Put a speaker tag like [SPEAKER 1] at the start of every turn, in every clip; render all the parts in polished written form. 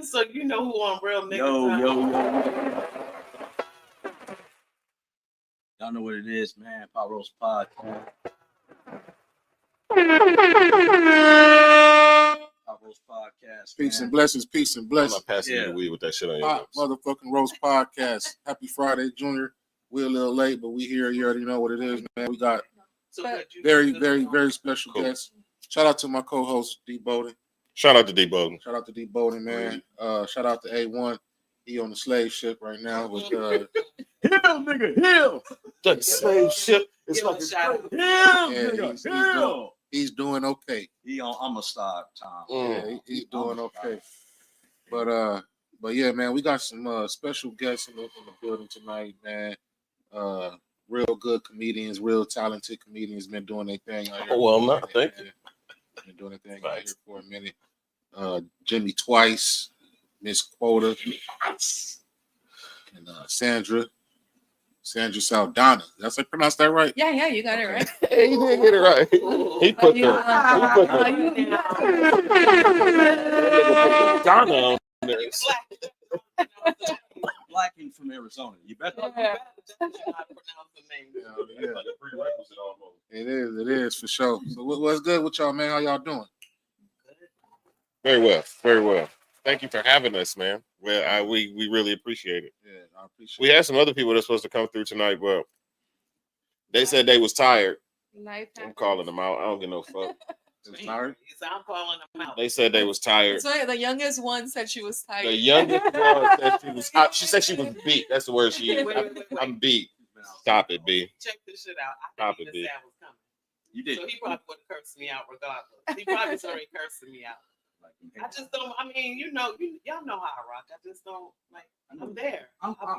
[SPEAKER 1] So you know who on real nigga
[SPEAKER 2] Yo. Y'all know what it is, man. PotRoast Podcast. PotRoast Podcast.
[SPEAKER 3] Peace and blessings.
[SPEAKER 4] I'm not passing you the weed with that shit on your lips.
[SPEAKER 3] Motherfucking Roast Podcast. Happy Friday, Junior. We're a little late, but we here. You already know what it is, man. We got very special guests. Shout out to my co-host, D. Bowden.
[SPEAKER 4] Shout out to D. Bowden.
[SPEAKER 3] Shout out to D. Bowden, man. Shout out to A1. He on the slave ship right now with
[SPEAKER 2] Hill, nigga, Hill.
[SPEAKER 4] The slave ship is
[SPEAKER 1] fucking
[SPEAKER 3] Hill. He's doing okay.
[SPEAKER 2] He on Amistad time.
[SPEAKER 3] Yeah, he's doing okay. But yeah, man, we got some special guests in the building tonight, man. Real good comedians, real talented comedians, been doing their thing out here.
[SPEAKER 4] Well, no, thank you.
[SPEAKER 3] Been doing their thing out here for a minute. Jimmy Twice, Miss Quota, and Sandra Saldana. Did I pronounce that right?
[SPEAKER 5] Yeah, you got it right.
[SPEAKER 4] Hey, he did get it right. He put the Donna on there.
[SPEAKER 2] Black and from Arizona. You better not pronounce the name.
[SPEAKER 3] Yeah. It is for sure. So what's good with y'all, man? How y'all doing?
[SPEAKER 4] Very well. Thank you for having us, man. Well, we really appreciate it.
[SPEAKER 3] Yeah, I appreciate
[SPEAKER 4] We had some other people that's supposed to come through tonight, but they said they was tired. I'm calling them out. I don't get no fuck.
[SPEAKER 3] Tired?
[SPEAKER 1] I'm calling them out.
[SPEAKER 4] They said they was tired.
[SPEAKER 5] That's right. The youngest one said she was tired.
[SPEAKER 4] The youngest one said she was. She said she was beat. That's the word she used.
[SPEAKER 1] Wait.
[SPEAKER 4] I'm beat. Stop it, B.
[SPEAKER 1] Check this shit out.
[SPEAKER 4] Stop it, B.
[SPEAKER 1] Was coming.
[SPEAKER 2] You did.
[SPEAKER 1] So he probably would have cursed me out regardless. He probably was already cursing me out. I just don't. I mean, y'all know how I rock. I just don't like. I'm there.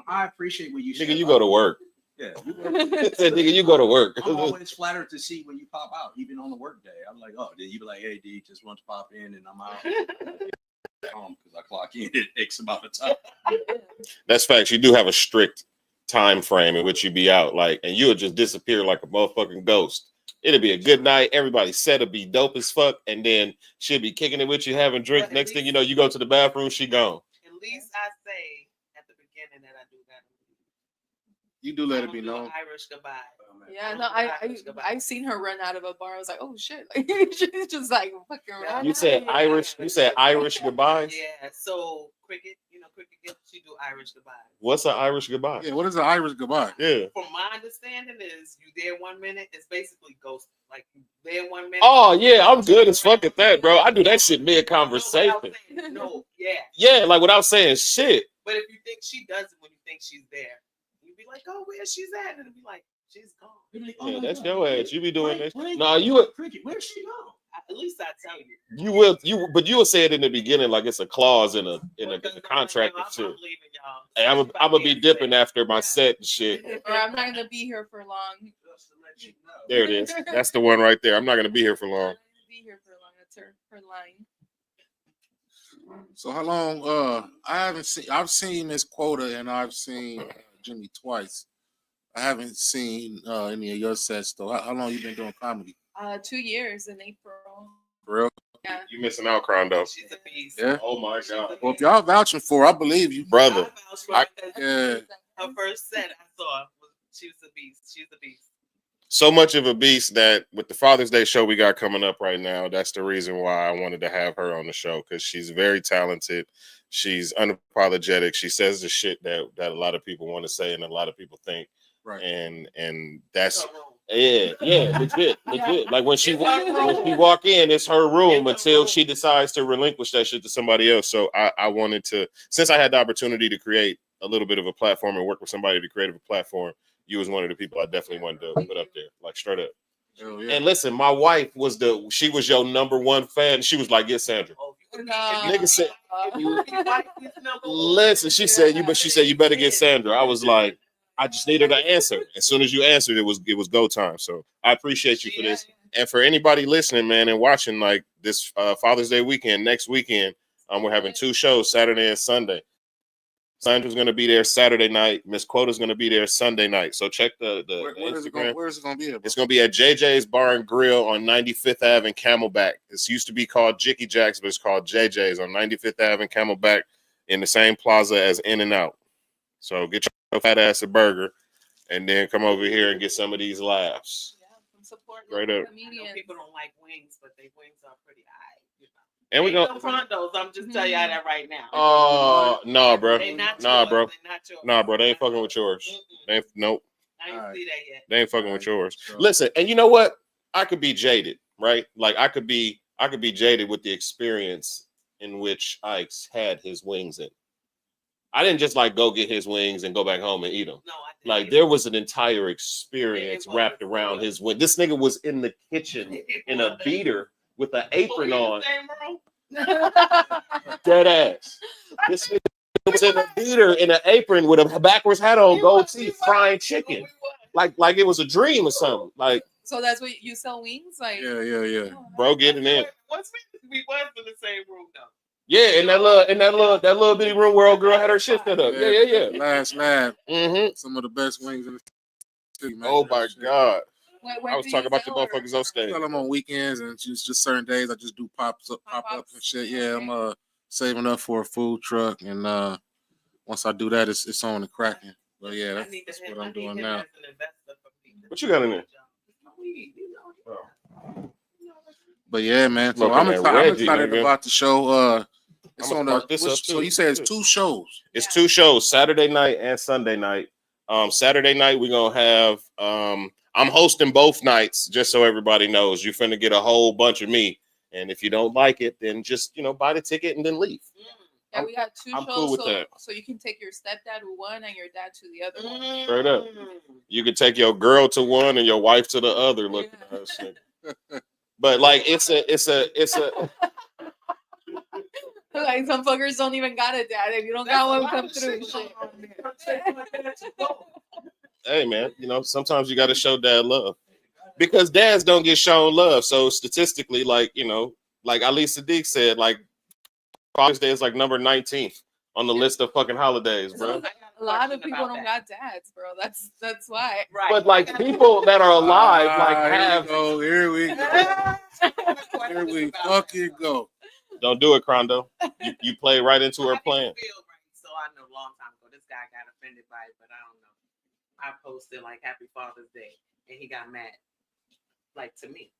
[SPEAKER 2] I appreciate what you said.
[SPEAKER 4] Nigga, you go to work.
[SPEAKER 2] Yeah.
[SPEAKER 4] Nigga, you go to work.
[SPEAKER 2] I'm always flattered to see when you pop out, even on the work day. I'm like, oh, then you be like, hey, D, just want to pop in and I'm out. Because I clock in at X amount of time.
[SPEAKER 4] That's facts. You do have a strict time frame in which you be out, like, and you'll just disappear like a motherfucking ghost. It'll be a good night. Everybody's set to be dope as fuck, and then she'll be kicking it with you, having drink. Next thing you know, you go to the bathroom, she gone.
[SPEAKER 1] At least I say at the beginning that I do that.
[SPEAKER 3] You do let it be known.
[SPEAKER 1] Irish goodbye.
[SPEAKER 5] Yeah, no, I seen her run out of a bar. I was like, oh shit, she's just like fucking around.
[SPEAKER 4] You said Irish. You said Irish goodbyes.
[SPEAKER 1] Yeah. So cricket gets she do Irish goodbye.
[SPEAKER 4] What's an Irish goodbye?
[SPEAKER 3] Yeah, what is an Irish goodbye?
[SPEAKER 4] Yeah.
[SPEAKER 1] From my understanding, is you there 1 minute. It's basically ghosting. Like you there 1 minute.
[SPEAKER 4] Oh yeah, I'm good as fuck at that, bro. I do that shit mid conversation.
[SPEAKER 1] No, yeah.
[SPEAKER 4] Yeah, like without saying shit.
[SPEAKER 1] But if you think she does it when you think she's there, you'd be like, oh, where she's at, and it'd be like, she's gone.
[SPEAKER 2] Like,
[SPEAKER 4] Yeah, that's your ass. You be doing this.
[SPEAKER 2] Wait,
[SPEAKER 4] No, you would.
[SPEAKER 2] cricket. Where's she go?
[SPEAKER 1] At least I tell you.
[SPEAKER 4] You will. But you will say it in the beginning, like it's a clause in a contract and shit. Hey, I'm gonna be dipping after my set and shit.
[SPEAKER 5] Or I'm not gonna be here for long.
[SPEAKER 2] Just to let you know.
[SPEAKER 4] There it is. That's the one right there. I'm not gonna be here for long.
[SPEAKER 5] I'm not gonna be here for long. That's her line.
[SPEAKER 3] So how long? I've seen Miss Quota and I've seen Jimmy Twice. I haven't seen any of your sets though. How long you been doing comedy?
[SPEAKER 5] 2 years in April.
[SPEAKER 3] For real?
[SPEAKER 5] Yeah.
[SPEAKER 4] You missing out, Crondo.
[SPEAKER 1] She's a beast.
[SPEAKER 3] Yeah.
[SPEAKER 4] Oh my god.
[SPEAKER 3] Well, if y'all vouching for, I believe you,
[SPEAKER 4] Brother.
[SPEAKER 3] Yeah.
[SPEAKER 1] Her first set I saw, she was a beast. She's a beast.
[SPEAKER 4] So much of a beast that with the Father's Day show we got coming up right now, that's the reason why I wanted to have her on the show, because she's very talented. She's unapologetic. She says the shit that a lot of people want to say and a lot of people think.
[SPEAKER 3] Right.
[SPEAKER 4] And that's legit. Like when she walk in, it's her room until she decides to relinquish that shit to somebody else. So I wanted to, since I had the opportunity to create a little bit of a platform and work with somebody to create a platform, you was one of the people I definitely wanted to put up there, like straight up.
[SPEAKER 3] Oh, yeah.
[SPEAKER 4] And listen, my wife was your number one fan. She was like, "Get Sandra." Nigga said, "Listen," she said, you better get Sandra. I was like, I just needed an answer. As soon as you answered, it was go time. So I appreciate you for this. And for anybody listening, man, and watching, like this Father's Day weekend, next weekend, we're having 2 shows, Saturday and Sunday. Sandra's gonna be there Saturday night. Miss Quota's gonna be there Sunday night. So check the Instagram.
[SPEAKER 3] Where is it gonna be at, bro?
[SPEAKER 4] It's gonna be at JJ's Bar and Grill on 95th Ave and Camelback. This used to be called Jicky Jack's, but it's called JJ's on 95th Ave and Camelback in the same plaza as In-N-Out. So get your fat ass a burger and then come over here and get some of these laughs.
[SPEAKER 5] Yeah, from support
[SPEAKER 4] Straight
[SPEAKER 5] local
[SPEAKER 4] up.
[SPEAKER 5] comedians.
[SPEAKER 1] People don't like wings, but they wings are pretty high. You know.
[SPEAKER 4] And we
[SPEAKER 1] Ain't
[SPEAKER 4] go.
[SPEAKER 1] no Prontos. I'm just telling y'all that right now.
[SPEAKER 4] Oh nah, bro.
[SPEAKER 1] They not
[SPEAKER 4] Nah,
[SPEAKER 1] yours.
[SPEAKER 4] bro.
[SPEAKER 1] They not yours.
[SPEAKER 4] Nah, bro. They ain't fucking with yours. They ain't, nope.
[SPEAKER 1] I didn't see that yet.
[SPEAKER 4] They ain't fucking with yours.
[SPEAKER 3] So-
[SPEAKER 4] Listen, and you know what? I could be jaded, right? Like I could be jaded with the experience in which Ike's had his wings in. I didn't just like go get his wings and go back home and eat them.
[SPEAKER 1] No, I didn't.
[SPEAKER 4] Like there was an entire experience wrapped around his wing. This nigga was in the kitchen in a beater with an apron on, dead ass. This nigga was in a beater in an apron with a backwards hat on, gold teeth, frying chicken, like it was a dream or something. Like,
[SPEAKER 5] So that's what you sell wings, like.
[SPEAKER 3] Yeah.
[SPEAKER 4] bro, getting in.
[SPEAKER 1] What's we was in the same room though.
[SPEAKER 4] Yeah, in that little bitty room where old girl had her shit set up. Yeah.
[SPEAKER 3] Last lab.
[SPEAKER 4] Mm-hmm.
[SPEAKER 3] Some of the best wings in the city, man.
[SPEAKER 4] Oh my god.
[SPEAKER 5] When
[SPEAKER 4] I was
[SPEAKER 5] do
[SPEAKER 4] talking
[SPEAKER 5] you
[SPEAKER 4] about the
[SPEAKER 5] sell her?
[SPEAKER 4] motherfuckers on stage.
[SPEAKER 3] Sell them on weekends and just certain days. I just do pop ups and shit. Yeah,
[SPEAKER 5] Okay.
[SPEAKER 3] I'm saving up for a food truck, and once I do that, it's on and cracking. But yeah, that's what I'm doing now.
[SPEAKER 4] What you got in there?
[SPEAKER 3] But yeah, man. So
[SPEAKER 4] Smoking
[SPEAKER 3] I'm
[SPEAKER 4] that Reggie,
[SPEAKER 3] excited
[SPEAKER 4] nigga.
[SPEAKER 3] about the show. It's
[SPEAKER 4] I'ma
[SPEAKER 3] on the.
[SPEAKER 4] spark this up,
[SPEAKER 3] So
[SPEAKER 4] too.
[SPEAKER 3] you said it's 2 shows.
[SPEAKER 4] It's 2 shows, Saturday night and Sunday night. Saturday night we're gonna have I'm hosting both nights, just so everybody knows. You're finna get a whole bunch of me. And if you don't like it, then just buy the ticket and then leave.
[SPEAKER 5] Yeah, we got 2
[SPEAKER 4] I'm
[SPEAKER 5] shows,
[SPEAKER 4] cool with that.
[SPEAKER 5] so you can take your stepdad to one and your dad to the other one.
[SPEAKER 4] Straight up. You can take your girl to one and your wife to the other. Looking at us. But like it's a
[SPEAKER 5] Like some fuckers don't even got a dad. If you don't got one, come through.
[SPEAKER 4] hey man, sometimes you gotta show dad love. Because dads don't get shown love. So statistically, like Ali Sadiq said, like Father's Day is like number 19th on the list of fucking holidays, bro.
[SPEAKER 5] A lot of people don't got dads, bro. That's why.
[SPEAKER 1] Right.
[SPEAKER 4] But like people that are alive, like have.
[SPEAKER 3] Here we fucking go.
[SPEAKER 4] Don't do it, Crondo. You play right into her plan.
[SPEAKER 1] So I know a long time ago, this guy got offended by it, but I don't know. I posted like Happy Father's Day, and he got mad, like to me.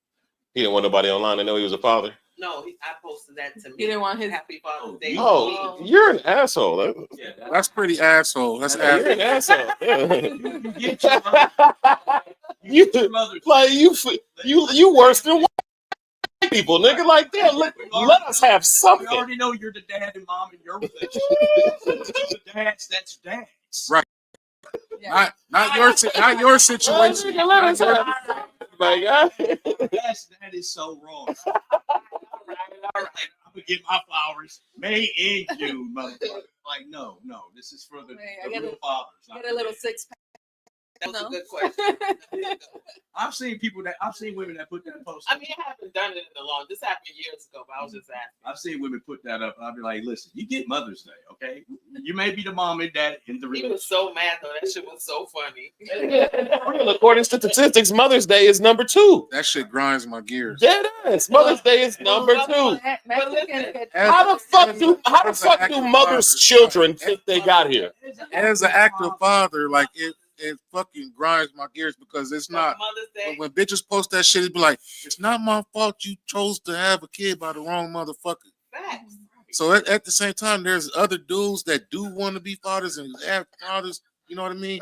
[SPEAKER 4] He didn't want nobody online to know he was a father.
[SPEAKER 1] No, I posted that to me.
[SPEAKER 5] He didn't want his
[SPEAKER 1] Happy Father's Day.
[SPEAKER 4] Oh, you're an asshole.
[SPEAKER 3] That's pretty asshole. That's
[SPEAKER 4] You're an
[SPEAKER 3] asshole.
[SPEAKER 4] asshole. You worse than white people, nigga. Like damn, let us have
[SPEAKER 2] We
[SPEAKER 4] something.
[SPEAKER 2] already know you're the dad and mom in your relationship. That's dads.
[SPEAKER 3] Right.
[SPEAKER 5] Yeah.
[SPEAKER 3] Not your situation.
[SPEAKER 4] Let us have my God.
[SPEAKER 2] That is so wrong. All right. I'm gonna get my flowers May and June, motherfucker. Like, no, this is for the real fathers.
[SPEAKER 5] Get a little 6-pack.
[SPEAKER 1] That was a good question.
[SPEAKER 2] I've seen women that put that post.
[SPEAKER 1] I mean, I haven't done it in a long. This happened years ago, but I was just asking.
[SPEAKER 2] I've seen women put that up, and I'll be like, listen, you get Mother's Day, okay? You may be the mom and dad in the
[SPEAKER 1] He was so mad though. That shit was so funny.
[SPEAKER 4] According to statistics, Mother's Day is number 2.
[SPEAKER 3] That shit grinds my gears.
[SPEAKER 4] Dead ass. Mother's Day is number 2. How the fuck do mothers' children think they got here?
[SPEAKER 3] As an active father, like it fucking grinds my gears because it's not.
[SPEAKER 1] Mother's Day.
[SPEAKER 3] When bitches post that shit, it be like, it's not my fault you chose to have a kid by the wrong motherfucker.
[SPEAKER 1] Facts.
[SPEAKER 3] So at the same time, there's other dudes that do want to be fathers and have fathers. You know what I mean?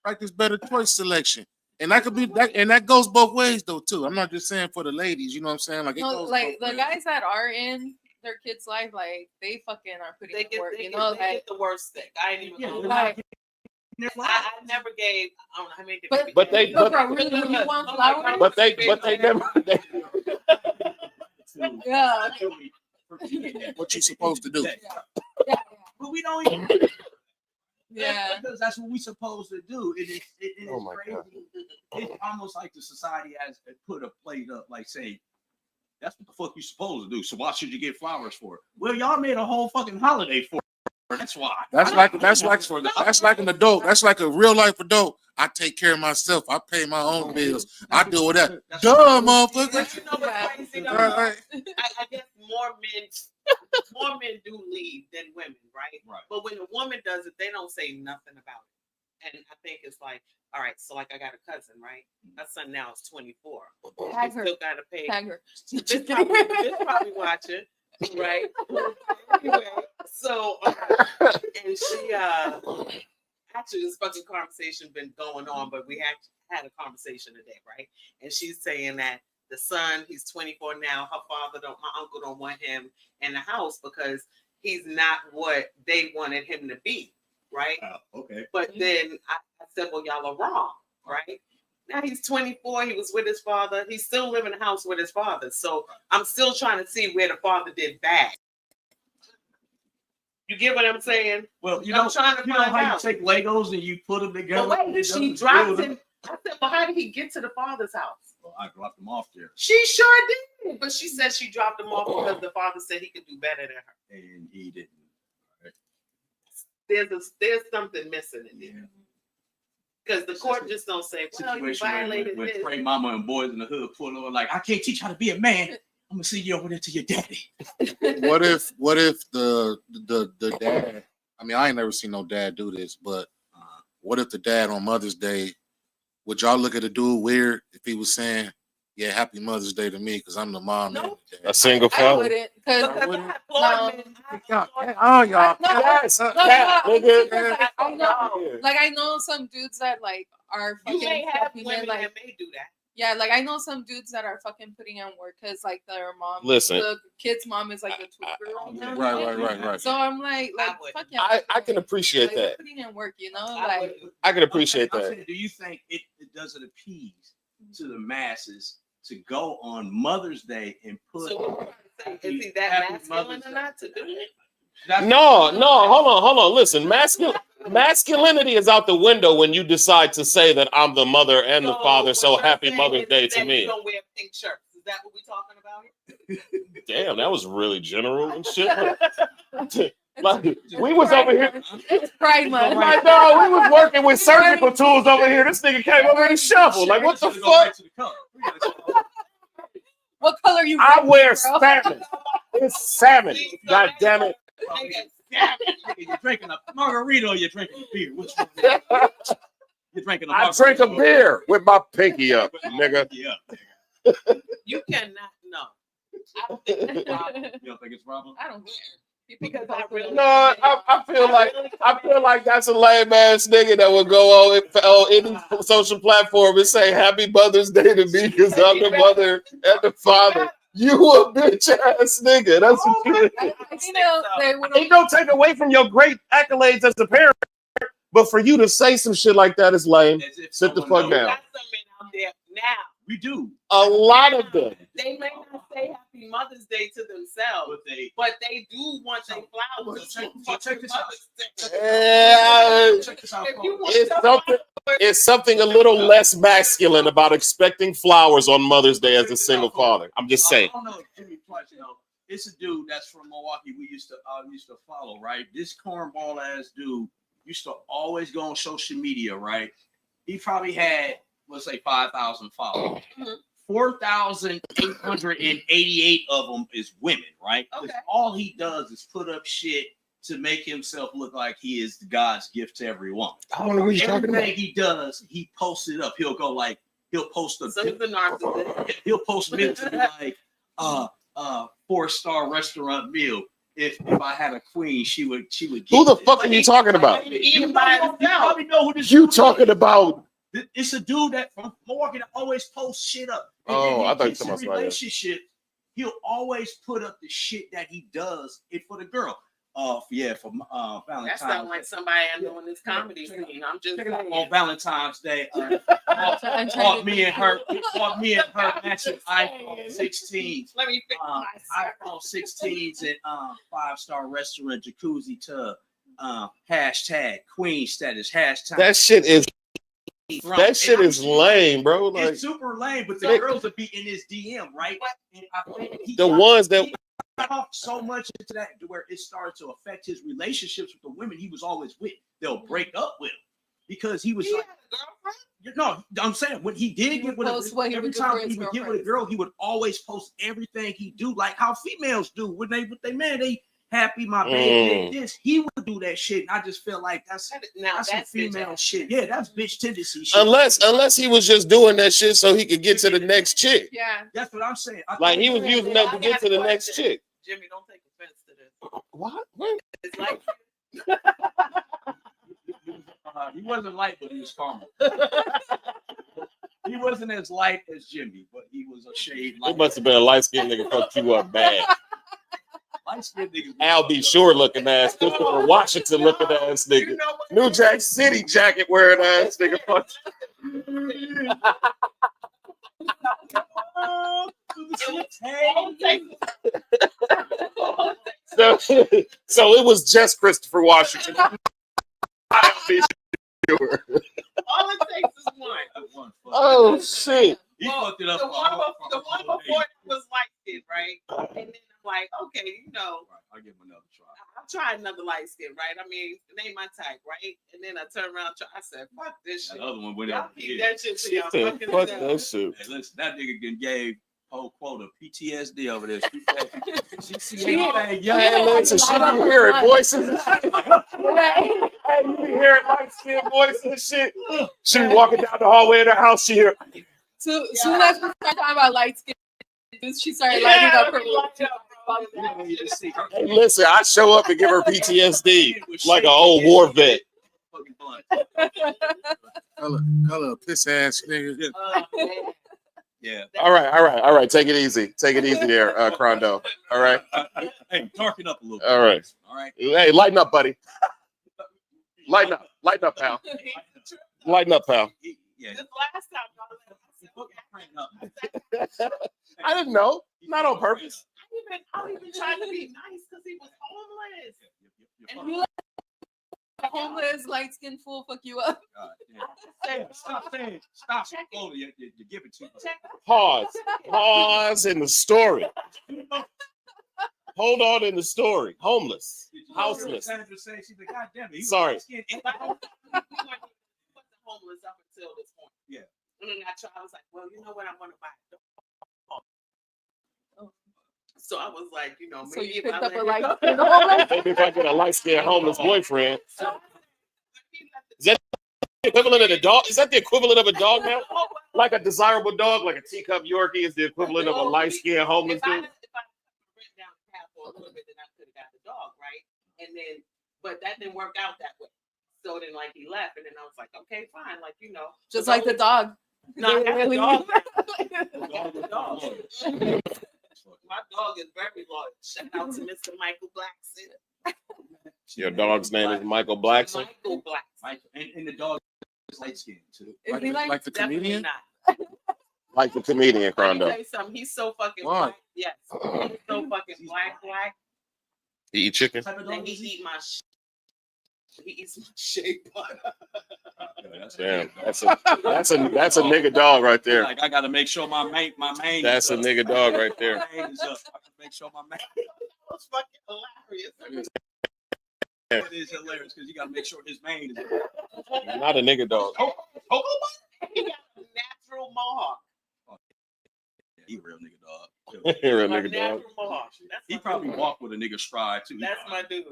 [SPEAKER 3] Like this better choice selection, and that could be that, and that goes both ways though too. I'm not just saying for the ladies. You know what I'm saying? Like it
[SPEAKER 5] No,
[SPEAKER 3] goes
[SPEAKER 5] like
[SPEAKER 3] both
[SPEAKER 5] the
[SPEAKER 3] ways.
[SPEAKER 5] guys that are in their kids' life, like they fucking are putting
[SPEAKER 1] They
[SPEAKER 5] in
[SPEAKER 1] get,
[SPEAKER 5] work.
[SPEAKER 1] they
[SPEAKER 5] You
[SPEAKER 1] get,
[SPEAKER 5] know,
[SPEAKER 1] they
[SPEAKER 5] like
[SPEAKER 1] get the worst stick. I ain't even gonna lie.
[SPEAKER 5] like.
[SPEAKER 1] I never gave. I don't know how many.
[SPEAKER 4] But they-
[SPEAKER 5] Look, bro, really, when you want flowers?
[SPEAKER 4] But they never.
[SPEAKER 5] Yeah.
[SPEAKER 3] What you supposed to do?
[SPEAKER 5] Yeah.
[SPEAKER 2] But we don't even.
[SPEAKER 5] Yeah.
[SPEAKER 2] Because that's what we supposed to do. It is
[SPEAKER 4] Oh my
[SPEAKER 2] crazy.
[SPEAKER 4] God.
[SPEAKER 2] It's almost like the society has put a plate up, like saying, that's what the fuck you supposed to do. So why should you get flowers for it? Well, y'all made a whole fucking holiday for it. That's why.
[SPEAKER 3] That's like an adult. That's like a real life adult. I take care of myself. I pay my own bills. I do all that. Dumb motherfucker.
[SPEAKER 1] But you know what's crazy though?
[SPEAKER 3] Right.
[SPEAKER 1] I guess more men do leave than women, right?
[SPEAKER 2] Right.
[SPEAKER 1] But when a woman does it, they don't say nothing about it. And I think it's like, all right, so like I got a cousin, right? My son now is 24.
[SPEAKER 5] Tag
[SPEAKER 1] She
[SPEAKER 5] her.
[SPEAKER 1] still gotta pay.
[SPEAKER 5] Tag her.
[SPEAKER 1] This probably watching, right? Anyway, so and she actually this fucking conversation been going on, but we had a conversation today, right? And she's saying that the son, he's 24 now. My uncle don't want him in the house because he's not what they wanted him to be, right?
[SPEAKER 2] Okay.
[SPEAKER 1] But then I said, well, y'all are wrong, right? Now he's 24. He was with his father. He's still living in the house with his father. So I'm still trying to see where the father did bad. You get what I'm saying?
[SPEAKER 2] Well,
[SPEAKER 1] I'm trying to find
[SPEAKER 2] how
[SPEAKER 1] out.
[SPEAKER 2] you take Legos and you put them together.
[SPEAKER 1] But wait, she dropped him. I said, well, how did he get to the father's house?
[SPEAKER 2] Well, I dropped them off there.
[SPEAKER 1] She sure did. But she said she dropped him off because the father said he could do better than her.
[SPEAKER 2] And he didn't.
[SPEAKER 1] There's something missing in there. Because the court just don't say, well, you violated
[SPEAKER 2] when
[SPEAKER 1] this.
[SPEAKER 2] Trey Mama and Boys in the Hood pull over like, I can't teach you how to be a man. I'm gonna send you over there to your daddy.
[SPEAKER 3] What if the dad? I mean, I ain't never seen no dad do this, but what if the dad on Mother's Day, would y'all look at a dude weird if he was saying, "Yeah, Happy Mother's Day to me because I'm the mom"?
[SPEAKER 1] No.
[SPEAKER 4] A single
[SPEAKER 5] I
[SPEAKER 4] father.
[SPEAKER 5] wouldn't, because
[SPEAKER 3] Oh, y'all.
[SPEAKER 4] Yes,
[SPEAKER 5] no,
[SPEAKER 4] cat, nigga.
[SPEAKER 5] because I know some dudes that like are
[SPEAKER 1] You
[SPEAKER 5] fucking
[SPEAKER 1] may have
[SPEAKER 5] fucking
[SPEAKER 1] women
[SPEAKER 5] in, like,
[SPEAKER 1] that may do that.
[SPEAKER 5] yeah, like I know some dudes that are fucking putting in work because like their mom,
[SPEAKER 4] Listen.
[SPEAKER 5] the kid's mom is like a Twitter girl now.
[SPEAKER 3] Right.
[SPEAKER 5] So I'm like fuck yeah.
[SPEAKER 4] I can appreciate
[SPEAKER 5] like, they're
[SPEAKER 4] that.
[SPEAKER 5] putting in work, you know,
[SPEAKER 1] I
[SPEAKER 5] like
[SPEAKER 1] wouldn't.
[SPEAKER 4] I can appreciate
[SPEAKER 2] I'm
[SPEAKER 4] that.
[SPEAKER 2] saying, do you think it doesn't appease to the masses to go on Mother's Day and put?
[SPEAKER 1] So what I'm saying, is he that
[SPEAKER 2] Happy
[SPEAKER 1] masculine
[SPEAKER 2] Mother's
[SPEAKER 1] or not to do it?
[SPEAKER 4] No, hold on. Listen, masculinity is out the window when you decide to say that I'm the mother and the father. So
[SPEAKER 1] what you're
[SPEAKER 4] happy
[SPEAKER 1] saying
[SPEAKER 4] Mother's
[SPEAKER 1] is
[SPEAKER 4] Day
[SPEAKER 1] that
[SPEAKER 4] to
[SPEAKER 1] you
[SPEAKER 4] me.
[SPEAKER 1] don't wear pink shirts. Is that what we're talking about here?
[SPEAKER 4] Damn, that was really general and shit. Like, we was over here.
[SPEAKER 5] it's Pride Month.
[SPEAKER 4] Like, no, we was working with surgical tools over here. This nigga came over and shoveled. Like, what the fuck?
[SPEAKER 5] What color you?
[SPEAKER 4] I wear
[SPEAKER 5] bro?
[SPEAKER 4] salmon. It's salmon. God damn it.
[SPEAKER 2] You're drinking a margarita or you're drinking a beer? Which one? You're drinking a
[SPEAKER 4] I
[SPEAKER 2] margarita.
[SPEAKER 4] drink a beer with my pinky up, nigga.
[SPEAKER 2] Yeah.
[SPEAKER 1] You cannot know. I don't think it's a problem.
[SPEAKER 2] You don't think it's a problem?
[SPEAKER 5] I don't care.
[SPEAKER 1] Because I really
[SPEAKER 4] No, I feel like that's a lame ass nigga that would go on any social platform and say Happy Mother's Day to me because I'm the mother and the father. You a bitch ass nigga. That's what you is.
[SPEAKER 5] They would
[SPEAKER 4] It don't take away from your great accolades as a parent, but for you to say some shit like that is lame.
[SPEAKER 2] As if
[SPEAKER 4] Sit the
[SPEAKER 2] someone
[SPEAKER 4] fuck
[SPEAKER 2] knows.
[SPEAKER 4] down.
[SPEAKER 1] Got some men out there now.
[SPEAKER 2] We do.
[SPEAKER 4] A lot of them.
[SPEAKER 1] They may not say Happy Mother's Day to themselves, but they do want their flowers.
[SPEAKER 2] So check this out.
[SPEAKER 4] Yeah,
[SPEAKER 2] Check this out,
[SPEAKER 1] If you
[SPEAKER 2] folks.
[SPEAKER 1] want
[SPEAKER 4] it's something a little less masculine about expecting flowers on Mother's Day as a single father. I'm just saying.
[SPEAKER 2] I don't know Jimmy Price, you know. It's a dude that's from Milwaukee. We used to follow, right? This cornball ass dude used to always go on social media, right? He probably had, let's say, 5,000 followers. 4,888 of them is women, right?
[SPEAKER 1] Okay.
[SPEAKER 2] All he does is put up shit to make himself look like he is God's gift to everyone.
[SPEAKER 4] I don't know who you're talking about.
[SPEAKER 2] Everything he does, he posts it up. He'll post
[SPEAKER 1] so he's a narcissist.
[SPEAKER 2] he'll post meals to be like, 4-star restaurant meal. If I had a queen, she would.
[SPEAKER 4] Who the fuck are you talking about?
[SPEAKER 1] Even by
[SPEAKER 2] You probably know who this
[SPEAKER 4] You
[SPEAKER 2] dude
[SPEAKER 4] talking
[SPEAKER 2] is.
[SPEAKER 4] about?
[SPEAKER 2] It's a dude that from Milwaukee that always posts shit up. And
[SPEAKER 4] Oh,
[SPEAKER 2] then he
[SPEAKER 4] I thought you
[SPEAKER 2] gets
[SPEAKER 4] were
[SPEAKER 2] in
[SPEAKER 4] talking about
[SPEAKER 2] relationship. He'll always put up the shit that he does it for the girl. For
[SPEAKER 1] That
[SPEAKER 2] Valentine's.
[SPEAKER 1] sounds like somebody I know in this comedy scene. I'm just
[SPEAKER 2] Check it out,
[SPEAKER 1] saying.
[SPEAKER 2] on Valentine's Day. Bought me and her matching iPhone 16s.
[SPEAKER 1] Let me fix
[SPEAKER 2] iPhone 16s and 5-star restaurant jacuzzi tub. Hashtag queen status. Hashtag
[SPEAKER 4] That shit is lame, bro. Like
[SPEAKER 2] it's super lame, but the girls would be in his DM, right? And I think
[SPEAKER 4] the ones that
[SPEAKER 2] got off so much into that to where it started to affect his relationships with the women he was always with. They'll break up with him because he was
[SPEAKER 1] He
[SPEAKER 2] like,
[SPEAKER 1] had a girlfriend?
[SPEAKER 2] no, I'm saying when he did get with every time he would get with a girl, he would always post everything he do, like how females do when they with their man. They happy, my baby did this. He would do that shit. And I just feel like that's some female shit. Yeah, that's bitch tendency shit.
[SPEAKER 4] Unless he was just doing that shit so he could get to the next chick.
[SPEAKER 5] Yeah,
[SPEAKER 2] That's what I'm saying.
[SPEAKER 4] Like he was using that to get to the next chick.
[SPEAKER 1] Jimmy, don't take offense to this.
[SPEAKER 4] What?
[SPEAKER 1] It's like
[SPEAKER 2] He wasn't light, but he was calm. He wasn't as light as Jimmy, but he was a shade light.
[SPEAKER 4] It must have been a light skinned nigga fucked you up bad.
[SPEAKER 2] Light-skinned niggas.
[SPEAKER 4] Al B. Shore looking ass, Christopher Washington looking ass nigga,
[SPEAKER 1] you know what?
[SPEAKER 4] New Jack City jacket wearing ass nigga. Fuck. So it was just Christopher Washington. Al B. Shore.
[SPEAKER 1] All it takes is one.
[SPEAKER 4] Oh shit.
[SPEAKER 2] He fucked it up.
[SPEAKER 1] The one before was light skin, right? And then I'm like, okay, you know,
[SPEAKER 2] I'll give him another try.
[SPEAKER 1] I'll try another light skin, right? I mean, it ain't my type, right? And then I turned around, I said, fuck this shit.
[SPEAKER 2] That other one went
[SPEAKER 1] Y'all
[SPEAKER 2] out.
[SPEAKER 1] keep that shit to
[SPEAKER 4] She
[SPEAKER 1] y'all
[SPEAKER 4] said,
[SPEAKER 1] fucking
[SPEAKER 4] fuck
[SPEAKER 1] self.
[SPEAKER 4] that shit.
[SPEAKER 2] Hey, listen, that nigga gave whole Quota PTSD over there. She see anything young.
[SPEAKER 4] Hey, listen, she be hearing voices. Hey, you be hearing light skinned voices and shit. She be walking down the hallway in her house. She hear.
[SPEAKER 5] soon as we start talking about light skin, she started lighting up her.
[SPEAKER 4] Hey, listen, I show up and give her PTSD like an old war vet.
[SPEAKER 3] Color piss ass nigga.
[SPEAKER 2] Yeah.
[SPEAKER 4] All right. Take it easy. Take it easy there, Crondo. All right.
[SPEAKER 2] Hey, darken up a little bit.
[SPEAKER 4] All right.
[SPEAKER 2] All right.
[SPEAKER 4] Hey, lighten up, buddy. Lighten up, pal. Lighten up, pal.
[SPEAKER 2] Yeah.
[SPEAKER 1] This last time,
[SPEAKER 4] I didn't know. Not on purpose.
[SPEAKER 1] I even tried to be nice because he was homeless.
[SPEAKER 5] And you let a homeless light skinned fool fuck you up.
[SPEAKER 2] Stop saying. Stop. Oh, you give it to me.
[SPEAKER 4] Pause in the story. Hold on in the story. Homeless. Houseless.
[SPEAKER 2] Sandra said, she's like, God damn it. He was
[SPEAKER 4] Sorry.
[SPEAKER 2] light-skinned.
[SPEAKER 1] He wasn't homeless up until this point.
[SPEAKER 2] Yeah.
[SPEAKER 1] And then I was like, well, you know what? I want to buy a dog. So I was like, you know,
[SPEAKER 5] So
[SPEAKER 1] maybe
[SPEAKER 5] you
[SPEAKER 1] if
[SPEAKER 5] picked
[SPEAKER 1] I
[SPEAKER 5] up a
[SPEAKER 1] let
[SPEAKER 5] light
[SPEAKER 1] it go-
[SPEAKER 5] skinned homeless.
[SPEAKER 4] Maybe if I get a light-skinned homeless boyfriend.
[SPEAKER 1] So,
[SPEAKER 4] Is that the equivalent of a dog? Is that the equivalent of a dog now? Like a desirable dog, like a teacup Yorkie is the equivalent of a light-skinned homeless
[SPEAKER 1] if I
[SPEAKER 4] dude?
[SPEAKER 1] went down the path for a little bit, then I could have got the dog, right? And then, but that didn't work out that way. So then, like, he left, and then I was like, okay, fine, like, you know,
[SPEAKER 5] Just like the dog.
[SPEAKER 1] No, I got the
[SPEAKER 5] Really?
[SPEAKER 1] dog. My dog is very loyal. Shout out to Mr. Michael Blackson.
[SPEAKER 4] Your dog's name is Michael Blackson.
[SPEAKER 1] Michael Blackson.
[SPEAKER 2] And the dog is light skinned too.
[SPEAKER 5] Is he
[SPEAKER 3] Like the
[SPEAKER 1] Definitely
[SPEAKER 3] comedian?
[SPEAKER 1] not.
[SPEAKER 4] Like the comedian,
[SPEAKER 1] Let me
[SPEAKER 4] Crondo.
[SPEAKER 1] tell you something. He's so fucking
[SPEAKER 3] Why?
[SPEAKER 1] black. Yes. He's so fucking black.
[SPEAKER 4] He eat chicken?
[SPEAKER 1] Then he eat my he eats my shea butter.
[SPEAKER 4] Damn, that's a nigga dog right there.
[SPEAKER 2] Like I gotta make sure my main.
[SPEAKER 4] That's a nigga dog right there.
[SPEAKER 2] My main is up. I gotta make sure my main.
[SPEAKER 1] That was fucking hilarious.
[SPEAKER 2] It is hilarious because you gotta make sure his main is up.
[SPEAKER 4] Not a nigga dog.
[SPEAKER 1] He got a natural mohawk.
[SPEAKER 2] Yeah, he a real nigga dog.
[SPEAKER 4] You're a
[SPEAKER 1] A
[SPEAKER 4] nigga dog.
[SPEAKER 1] natural mohawk. That's
[SPEAKER 2] He
[SPEAKER 1] my
[SPEAKER 2] probably
[SPEAKER 1] dude.
[SPEAKER 2] walked with a nigga stride too.
[SPEAKER 1] That's my dude.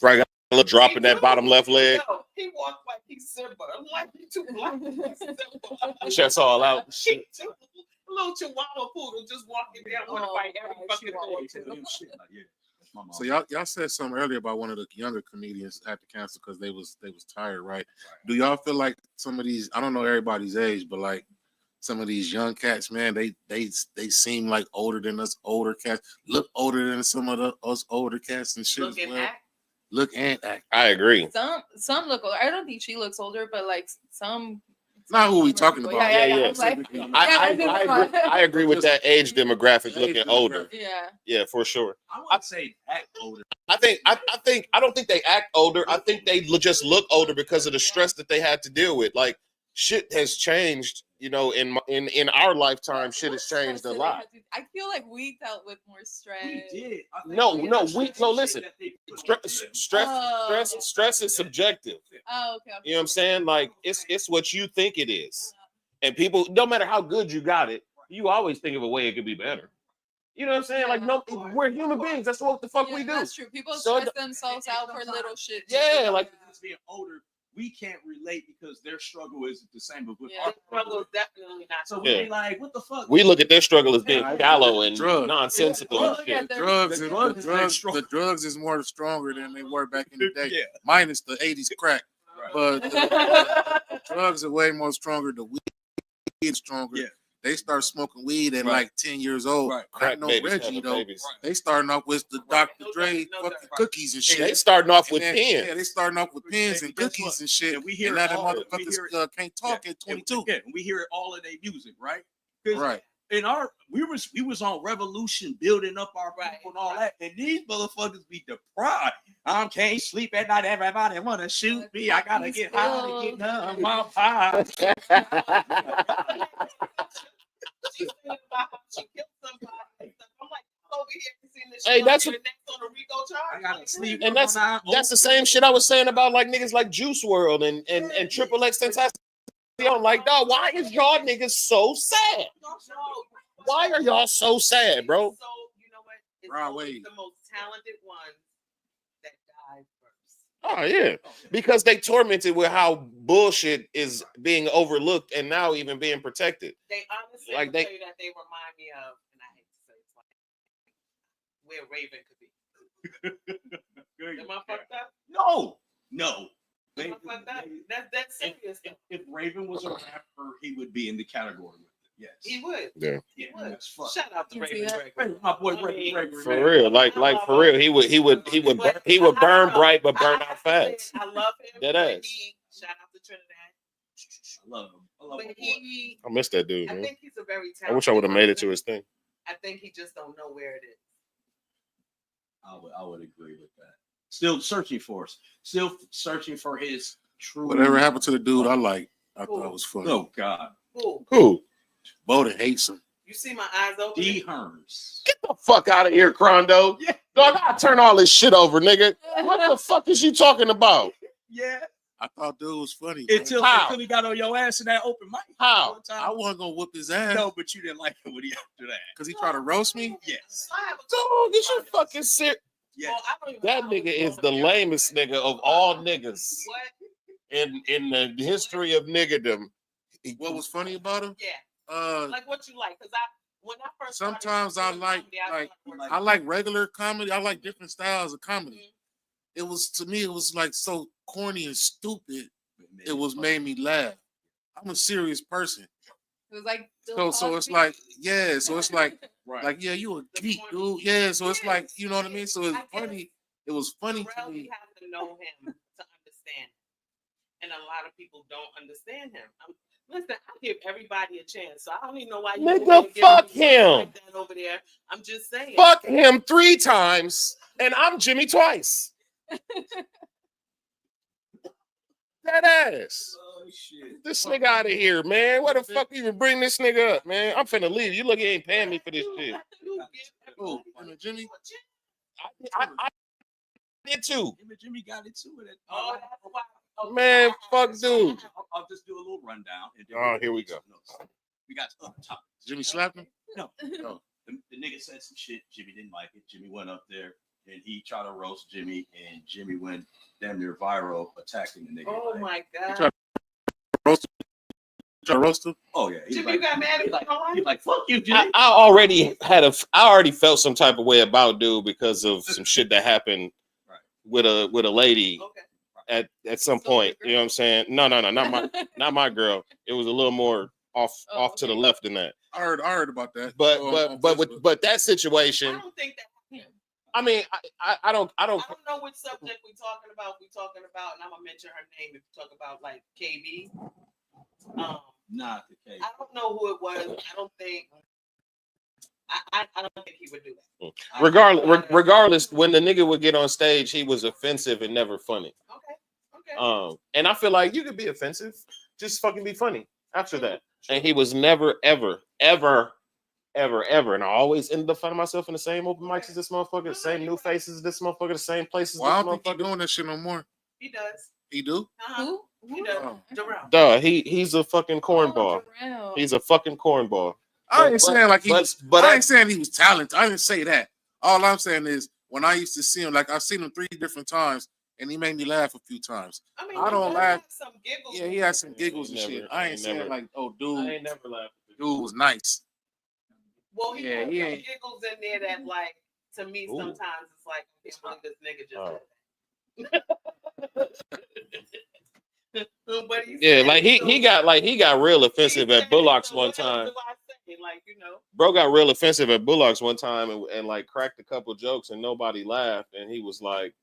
[SPEAKER 4] Right, got a little drop in that bottom left leg.
[SPEAKER 1] Yo, he walked like he's Simba. I'm like, he too black. He's Simba.
[SPEAKER 4] Chest all out.
[SPEAKER 1] He too, a little Chihuahua poodle just walking down want to
[SPEAKER 5] Oh,
[SPEAKER 1] fight every
[SPEAKER 5] God,
[SPEAKER 1] fucking
[SPEAKER 5] Chihuahua
[SPEAKER 1] door.
[SPEAKER 2] Shit, like, yeah, that's my mom.
[SPEAKER 3] So y'all said something earlier about one of the younger comedians had to cancel because they was tired, right? Do y'all feel like some of these? I don't know everybody's age, but like some of these young cats, man, they seem like older than us older cats. Look older than some of us older cats and shit.
[SPEAKER 1] Look
[SPEAKER 3] as
[SPEAKER 1] and
[SPEAKER 3] well.
[SPEAKER 1] act.
[SPEAKER 3] Look and act.
[SPEAKER 4] I agree.
[SPEAKER 5] Some look older. I don't think she looks older, but like some.
[SPEAKER 3] Not who we talking about.
[SPEAKER 4] Yeah.
[SPEAKER 5] Like,
[SPEAKER 4] I agree with that age demographic looking older.
[SPEAKER 5] yeah.
[SPEAKER 4] Yeah, for sure.
[SPEAKER 2] I wouldn't say act older.
[SPEAKER 4] I don't think they act older. I think they just look older because of the stress that they had to deal with. Like shit has changed. You know, in our lifetime, shit has changed a lot.
[SPEAKER 5] I feel like we dealt with more stress.
[SPEAKER 2] We did.
[SPEAKER 4] No, listen. Stress is subjective.
[SPEAKER 5] Oh, okay.
[SPEAKER 4] You know what I'm saying? Like it's what you think it is, and people, no matter how good you got it, you always think of a way it could be better. You know what I'm saying? Like, no, we're human beings. That's what the fuck we do.
[SPEAKER 5] That's true. People
[SPEAKER 4] So
[SPEAKER 5] stress themselves out for little shit.
[SPEAKER 4] Yeah, like
[SPEAKER 2] us being older, we can't relate because their struggle isn't the same. But with
[SPEAKER 5] Yeah.
[SPEAKER 2] our
[SPEAKER 1] Struggle is definitely not.
[SPEAKER 2] so we be like, what the fuck?
[SPEAKER 4] we look at their struggle as being shallow and
[SPEAKER 3] Drugs.
[SPEAKER 4] nonsensical and
[SPEAKER 5] Look at
[SPEAKER 4] shit.
[SPEAKER 5] their-
[SPEAKER 3] The drugs is more stronger than they were back in the day.
[SPEAKER 2] Yeah.
[SPEAKER 3] Minus the 80s crack.
[SPEAKER 2] Right.
[SPEAKER 3] But the drugs are way more stronger. The weed is stronger.
[SPEAKER 2] Yeah.
[SPEAKER 3] They start smoking weed at
[SPEAKER 2] Right.
[SPEAKER 3] like 10 years old.
[SPEAKER 2] Right.
[SPEAKER 4] Crack
[SPEAKER 3] Not no
[SPEAKER 4] babies
[SPEAKER 3] Reggie
[SPEAKER 4] having
[SPEAKER 3] though.
[SPEAKER 4] babies.
[SPEAKER 3] They starting off with the Dr. Dre
[SPEAKER 1] No,
[SPEAKER 3] fucking
[SPEAKER 2] right.
[SPEAKER 3] cookies and shit.
[SPEAKER 4] They starting off with
[SPEAKER 3] And then-
[SPEAKER 4] pens.
[SPEAKER 3] Yeah, they starting off with pens and
[SPEAKER 2] And guess
[SPEAKER 3] cookies
[SPEAKER 2] what?
[SPEAKER 3] and shit.
[SPEAKER 2] And we hear
[SPEAKER 3] and now the
[SPEAKER 2] all- we
[SPEAKER 3] motherfuckers
[SPEAKER 2] hear it.
[SPEAKER 3] can't talk at 22.
[SPEAKER 2] Yeah, and we hear it all in their music, right? 'Cause
[SPEAKER 3] Right.
[SPEAKER 2] in our we was on revolution, building up our
[SPEAKER 1] Right.
[SPEAKER 2] people and all that, and these motherfuckers be deprived. I can't sleep at night. Everybody want to shoot me. I gotta get high to get numb. My pie.
[SPEAKER 1] She's thinking about how she killed somebody. I'm like, over here seeing this.
[SPEAKER 4] Hey,
[SPEAKER 1] shit
[SPEAKER 4] that's
[SPEAKER 1] on
[SPEAKER 4] what-
[SPEAKER 1] the next on the Rico
[SPEAKER 2] I
[SPEAKER 1] charge.
[SPEAKER 2] gotta sleep.
[SPEAKER 4] And that's the same shit I was saying about like niggas like Juice World and Triple X Tentacion. Like, dog, why is y'all niggas so sad? Why are y'all so sad, bro?
[SPEAKER 1] So you know what? It's
[SPEAKER 3] Right
[SPEAKER 1] always
[SPEAKER 3] way.
[SPEAKER 1] the most talented ones that die first.
[SPEAKER 4] Oh yeah, because they tormented with how bullshit is being overlooked and now even being protected.
[SPEAKER 1] They honestly
[SPEAKER 4] Like
[SPEAKER 1] will
[SPEAKER 4] they-
[SPEAKER 1] tell you that they remind me of, and I hate to say it's like where Raven could be. Am I fucked up?
[SPEAKER 2] No.
[SPEAKER 1] Am I fucked up? That's serious.
[SPEAKER 2] If Raven was a rapper, he would be in the category with it. Yes.
[SPEAKER 1] He would.
[SPEAKER 4] Yeah,
[SPEAKER 1] He would.
[SPEAKER 2] That's fuck.
[SPEAKER 1] Shout out to
[SPEAKER 5] You see
[SPEAKER 1] Raven
[SPEAKER 5] that?
[SPEAKER 1] Gregory.
[SPEAKER 2] My boy
[SPEAKER 1] I mean,
[SPEAKER 2] Gregory.
[SPEAKER 4] for real, like for real, he would burn bright but burn out fast.
[SPEAKER 1] I love him.
[SPEAKER 4] Dead
[SPEAKER 1] but
[SPEAKER 4] ass.
[SPEAKER 1] Shout out to Trinidad.
[SPEAKER 2] I love him. I love
[SPEAKER 1] But
[SPEAKER 2] him.
[SPEAKER 1] he,
[SPEAKER 4] I miss that dude,
[SPEAKER 1] I
[SPEAKER 4] man.
[SPEAKER 1] think he's a very talented.
[SPEAKER 4] I wish I would have made it to
[SPEAKER 1] person.
[SPEAKER 4] his thing.
[SPEAKER 1] I think he just don't know where it is.
[SPEAKER 2] I would agree with that. Still searching for us. Still searching for his true.
[SPEAKER 3] Whatever happened to the dude I like, I thought it was funny.
[SPEAKER 2] Oh God.
[SPEAKER 1] Cool.
[SPEAKER 4] Who?
[SPEAKER 3] Boda hates him.
[SPEAKER 1] You see my eyes open?
[SPEAKER 2] D. Hearns.
[SPEAKER 4] Get the fuck out of here, Crondo.
[SPEAKER 2] Yeah.
[SPEAKER 4] Dog, I turn all this shit over, nigga. What the fuck is you talking about?
[SPEAKER 2] Yeah.
[SPEAKER 3] I thought dude was funny. man.
[SPEAKER 2] Until
[SPEAKER 4] How?
[SPEAKER 2] he got on your ass in that open mic.
[SPEAKER 4] How?
[SPEAKER 2] One time.
[SPEAKER 3] I wasn't gonna whoop his ass
[SPEAKER 2] No, but you didn't like him when he after that.
[SPEAKER 3] because he tried to roast me.
[SPEAKER 2] Yes.
[SPEAKER 1] I have a
[SPEAKER 4] Dog, is you fucking serious?
[SPEAKER 2] Yes.
[SPEAKER 1] Well, I don't even
[SPEAKER 4] That
[SPEAKER 1] know
[SPEAKER 4] nigga
[SPEAKER 1] how
[SPEAKER 4] is the lamest nigga of all niggas
[SPEAKER 1] What?
[SPEAKER 4] in the history of niggerdom.
[SPEAKER 3] What was funny about him?
[SPEAKER 1] Yeah. Like what you like? Because when I first started
[SPEAKER 3] Sometimes I
[SPEAKER 1] doing
[SPEAKER 3] like-
[SPEAKER 1] comedy, I
[SPEAKER 3] like-
[SPEAKER 1] started
[SPEAKER 3] I like regular comedy. I like different styles of comedy.
[SPEAKER 1] Mhm.
[SPEAKER 3] It was, to me, it was like so corny and stupid. It was made me laugh. I'm a serious person.
[SPEAKER 5] It was like
[SPEAKER 3] So it's like, yeah, so it's like,
[SPEAKER 2] Right.
[SPEAKER 3] yeah, you a geek, dude. Yeah, so it's like, you know what I mean? So it's
[SPEAKER 1] I guess
[SPEAKER 3] funny. It was funny to
[SPEAKER 1] Pharrell,
[SPEAKER 3] me.
[SPEAKER 1] you have to know him to understand. And a lot of people don't understand him. Listen, I give everybody a chance, so I don't even know why you
[SPEAKER 4] Nigga,
[SPEAKER 1] over there giving
[SPEAKER 4] fuck
[SPEAKER 1] me something
[SPEAKER 4] him.
[SPEAKER 1] like that over there. I'm just saying.
[SPEAKER 4] Fuck him 3 times, and I'm Jimmy twice. That ass.
[SPEAKER 2] Oh shit.
[SPEAKER 4] This nigga out of here, man. Why the fuck you even bring this nigga up, man? I'm finna leave. You look, you ain't paying me for this shit.
[SPEAKER 1] You give
[SPEAKER 3] Oh,
[SPEAKER 1] everybody
[SPEAKER 3] Jimmy.
[SPEAKER 1] a chance.
[SPEAKER 4] I did too.
[SPEAKER 2] Him and Jimmy got into it.
[SPEAKER 1] Oh, that's why. Okay.
[SPEAKER 4] Man, fuck dude.
[SPEAKER 2] I'll just do a little rundown. And then
[SPEAKER 4] Oh,
[SPEAKER 2] we'll
[SPEAKER 4] here we
[SPEAKER 2] get
[SPEAKER 4] go.
[SPEAKER 2] some notes. We got other topics.
[SPEAKER 3] Jimmy slapped him?
[SPEAKER 2] No.
[SPEAKER 3] Oh.
[SPEAKER 2] The nigga said some shit. Jimmy didn't like it. Jimmy went up there and he tried to roast Jimmy, and Jimmy went damn near viral attacking the nigga.
[SPEAKER 1] Oh
[SPEAKER 2] Like,
[SPEAKER 1] my
[SPEAKER 3] tried-
[SPEAKER 1] God.
[SPEAKER 3] Try to roast him?
[SPEAKER 2] oh yeah.
[SPEAKER 1] Jimmy, you got mad at me?
[SPEAKER 2] He's like, fuck you, Jimmy.
[SPEAKER 4] I already felt some type of way about dude because of some shit that happened
[SPEAKER 2] Right.
[SPEAKER 4] with a lady
[SPEAKER 1] Okay.
[SPEAKER 4] at some point. You know what I'm saying? No, not my girl. It was a little more off to the
[SPEAKER 5] okay.
[SPEAKER 4] left than that.
[SPEAKER 3] I heard about that.
[SPEAKER 4] But
[SPEAKER 3] on
[SPEAKER 4] but
[SPEAKER 3] Facebook.
[SPEAKER 4] but that
[SPEAKER 1] I
[SPEAKER 4] situation.
[SPEAKER 1] don't think that.
[SPEAKER 4] I mean, I don't
[SPEAKER 1] I don't know which subject we're talking about. And I'm gonna mention her name if you talk about like KB.
[SPEAKER 2] Not the case.
[SPEAKER 1] I don't know who it was. I don't think. I don't think he would do that.
[SPEAKER 4] regardless, when the nigga would get on stage, he was offensive and never funny.
[SPEAKER 1] Okay.
[SPEAKER 4] And I feel like you could be offensive, just fucking be funny after that. And he was never, ever, ever, ever, ever. And I always ended up finding myself in the same open mics as this motherfucker, the same new faces as this motherfucker, the same places.
[SPEAKER 3] Well, I
[SPEAKER 4] this
[SPEAKER 3] don't think
[SPEAKER 4] motherfucker.
[SPEAKER 3] he's doing that shit no more.
[SPEAKER 1] He does.
[SPEAKER 3] He do?
[SPEAKER 5] Who?
[SPEAKER 1] He does.
[SPEAKER 3] Oh.
[SPEAKER 1] Darrell.
[SPEAKER 4] Duh, he's a fucking cornball.
[SPEAKER 5] Darrell.
[SPEAKER 4] He's a fucking cornball.
[SPEAKER 3] I ain't saying like he was.
[SPEAKER 4] But
[SPEAKER 3] I ain't saying he was talented. I didn't say that. All I'm saying is when I used to see him, like I've seen him 3 different times, and he made me laugh a few times.
[SPEAKER 1] I mean,
[SPEAKER 3] I don't
[SPEAKER 1] he
[SPEAKER 3] laugh.
[SPEAKER 1] had some giggles.
[SPEAKER 3] Yeah, he had some giggles and
[SPEAKER 4] Never-
[SPEAKER 3] shit.
[SPEAKER 4] I
[SPEAKER 3] I
[SPEAKER 4] ain't
[SPEAKER 3] ain't saying
[SPEAKER 4] never-
[SPEAKER 3] like, oh,
[SPEAKER 4] I
[SPEAKER 3] dude,
[SPEAKER 4] ain't never laughed.
[SPEAKER 3] dude was nice.
[SPEAKER 1] Well, he
[SPEAKER 3] Yeah,
[SPEAKER 1] had
[SPEAKER 3] he
[SPEAKER 1] some
[SPEAKER 3] ain't-
[SPEAKER 1] giggles in there that, like, to me,
[SPEAKER 4] Ooh.
[SPEAKER 1] sometimes it's like, I can't believe this nigga just
[SPEAKER 4] Oh.
[SPEAKER 1] said that. But he
[SPEAKER 4] Yeah,
[SPEAKER 1] said
[SPEAKER 4] like
[SPEAKER 1] it, so-
[SPEAKER 4] he got real offensive
[SPEAKER 1] he said
[SPEAKER 4] at
[SPEAKER 1] it,
[SPEAKER 4] Bullocks
[SPEAKER 1] so
[SPEAKER 4] one
[SPEAKER 1] what else
[SPEAKER 4] time.
[SPEAKER 1] do I say? Like, you know.
[SPEAKER 4] Bro got real offensive at Bullocks one time and like cracked a couple jokes and nobody laughed. And he was like,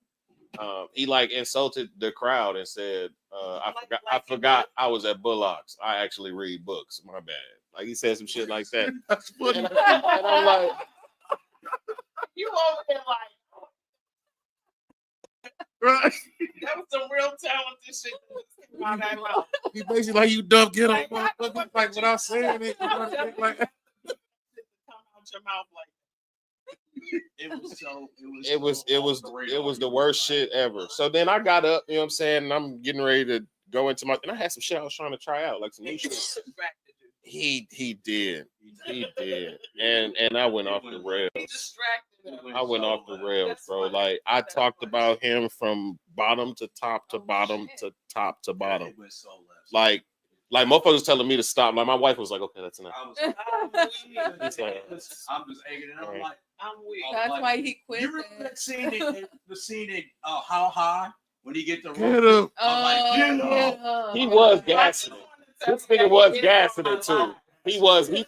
[SPEAKER 4] he like insulted the crowd and said, I forgot I was at Bullocks. I actually read books. My bad. Like he said some shit like that.
[SPEAKER 3] That's funny.
[SPEAKER 4] And I'm like,
[SPEAKER 1] You over there like,
[SPEAKER 3] Right?
[SPEAKER 1] that was some real talented shit. that came out of that mouth.
[SPEAKER 3] He basically like you dumb get
[SPEAKER 1] Like,
[SPEAKER 3] up, motherfucker. Like without saying it. You know what I mean? Like,
[SPEAKER 1] Come out your mouth like
[SPEAKER 2] It
[SPEAKER 4] it was the worst shit ever. So then I got up, you know what I'm saying, and I'm getting ready to go into my, and I had some shit I was trying to try out, like some new shit. He did, and I went off the rails.
[SPEAKER 1] He distracted him.
[SPEAKER 4] I went off the rails,
[SPEAKER 1] That's
[SPEAKER 4] bro.
[SPEAKER 1] funny.
[SPEAKER 4] Like I
[SPEAKER 1] That's
[SPEAKER 4] talked
[SPEAKER 1] funny.
[SPEAKER 4] about him from bottom to top to
[SPEAKER 5] Oh,
[SPEAKER 4] bottom
[SPEAKER 5] shit.
[SPEAKER 4] to top to bottom.
[SPEAKER 2] It went so left.
[SPEAKER 4] Like motherfuckers telling me to stop. Like my wife was like, "Okay, that's enough."
[SPEAKER 2] I was
[SPEAKER 4] It's like-
[SPEAKER 2] I'm just egging it. I'm like,
[SPEAKER 1] I'm weak.
[SPEAKER 2] Oh,
[SPEAKER 5] That's
[SPEAKER 2] like,
[SPEAKER 5] why he quit.
[SPEAKER 2] you remember
[SPEAKER 5] it.
[SPEAKER 2] that scene in How High when he get the
[SPEAKER 3] get up.
[SPEAKER 2] I'm like, get up.
[SPEAKER 5] yeah.
[SPEAKER 4] He was gassing it. This nigga was gassing it too. He was. This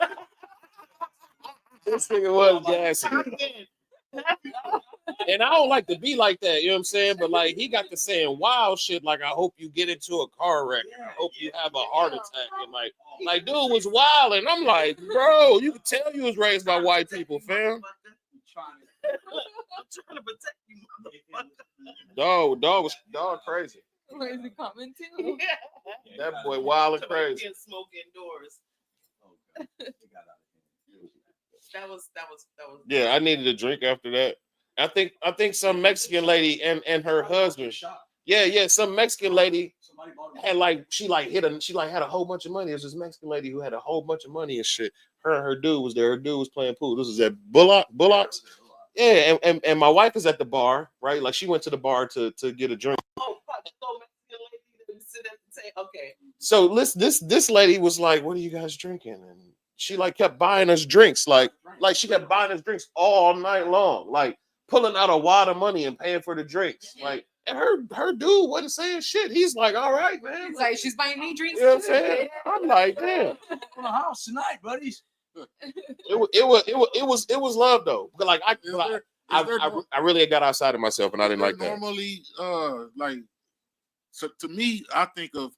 [SPEAKER 4] nigga was gassing it. And I don't like to be like that, you know what I'm saying? But like he got to saying wild shit like I hope you get into a car wreck. I hope you have a heart attack. And like dude was wild. And I'm like, bro, you could tell you was raised by white people, fam.
[SPEAKER 1] I'm trying to protect you, motherfucker.
[SPEAKER 4] Dog crazy.
[SPEAKER 5] Where's the comment too?
[SPEAKER 4] That boy wild and crazy.
[SPEAKER 1] Can't smoke indoors. That was.
[SPEAKER 4] Yeah, I needed a drink after that. I think some Mexican lady and her husband. Yeah, some Mexican lady had she had a whole bunch of money. It was this Mexican lady who had a whole bunch of money and shit. Her and her dude was there. Her dude was playing pool. This was at Bullocks. Yeah, and my wife is at the bar, right? Like she went to the bar to get a drink.
[SPEAKER 1] Oh fuck! So Mexican lady didn't sit at the table. Okay.
[SPEAKER 4] So this lady was like, "What are you guys drinking?" And she like kept buying us drinks, like she kept buying us drinks all night long, like pulling out a wad of money and paying for the drinks, like. And her dude wasn't saying shit. He's like, "All right, man."
[SPEAKER 5] He's like, she's buying me drinks.
[SPEAKER 4] You know what I'm
[SPEAKER 5] too.
[SPEAKER 4] saying? I'm like, damn.
[SPEAKER 2] On the house tonight, buddies.
[SPEAKER 4] It was love though. But like I really got outside of myself and I didn't like that.
[SPEAKER 3] Normally, like, so to me, I think of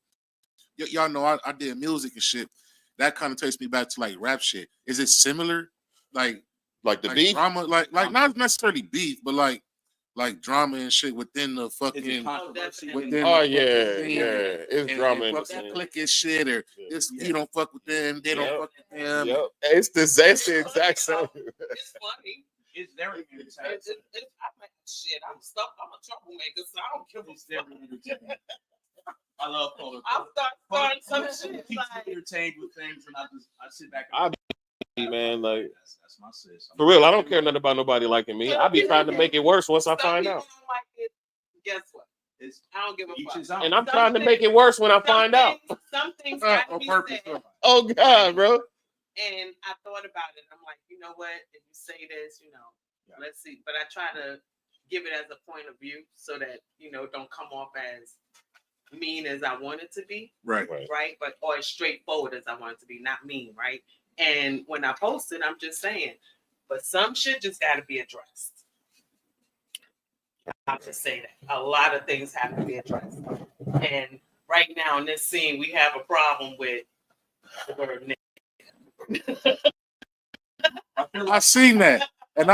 [SPEAKER 3] y'all know I did music and shit. That kind of takes me back to like rap shit. Is it similar? Like
[SPEAKER 4] The beef?
[SPEAKER 3] drama, like not necessarily beef, but like drama and shit within the fucking. Within
[SPEAKER 4] Oh
[SPEAKER 3] the
[SPEAKER 4] yeah,
[SPEAKER 3] fucking
[SPEAKER 4] yeah.
[SPEAKER 3] scene
[SPEAKER 4] It's
[SPEAKER 3] and
[SPEAKER 4] drama in the
[SPEAKER 3] fucking
[SPEAKER 4] scene.
[SPEAKER 3] click his shit or this you don't fuck with them, they don't fuck with them.
[SPEAKER 4] Yep. It's the exact same.
[SPEAKER 1] It's funny.
[SPEAKER 2] It's very entertaining.
[SPEAKER 1] I'm like, shit. I'm stuck. I'm a troublemaker, so I don't give a
[SPEAKER 2] It's very
[SPEAKER 1] fuck.
[SPEAKER 2] entertaining. I love Quota.
[SPEAKER 1] I'll start starting some shit.
[SPEAKER 2] Keeps me
[SPEAKER 1] Like,
[SPEAKER 2] entertained with things, and I sit back.
[SPEAKER 4] Man, like
[SPEAKER 2] That's my sis.
[SPEAKER 4] for real, I don't care nothing about nobody liking me. I be trying to make it worse once I
[SPEAKER 1] some
[SPEAKER 4] find
[SPEAKER 1] people
[SPEAKER 4] out.
[SPEAKER 1] don't like it. Guess what?
[SPEAKER 2] It's
[SPEAKER 1] I don't give a
[SPEAKER 2] each
[SPEAKER 1] fuck.
[SPEAKER 2] his own.
[SPEAKER 4] And I'm trying to make it worse when I find out.
[SPEAKER 1] Some things got to
[SPEAKER 3] On
[SPEAKER 1] be
[SPEAKER 3] purpose.
[SPEAKER 1] said.
[SPEAKER 4] Oh God, bro.
[SPEAKER 1] And I thought about it. I'm like, you know what? If you say this, let's see. But I try to give it as a point of view so that, it don't come off as mean as I want it to be.
[SPEAKER 3] Right.
[SPEAKER 1] Right. But, or as straightforward as I want it to be, not mean. Right. And when I post it, I'm just saying, but some shit just got to be addressed. I have to say that. A lot of things have to be addressed. And right now in this scene, we have a problem with the word nigga.
[SPEAKER 3] I seen that, and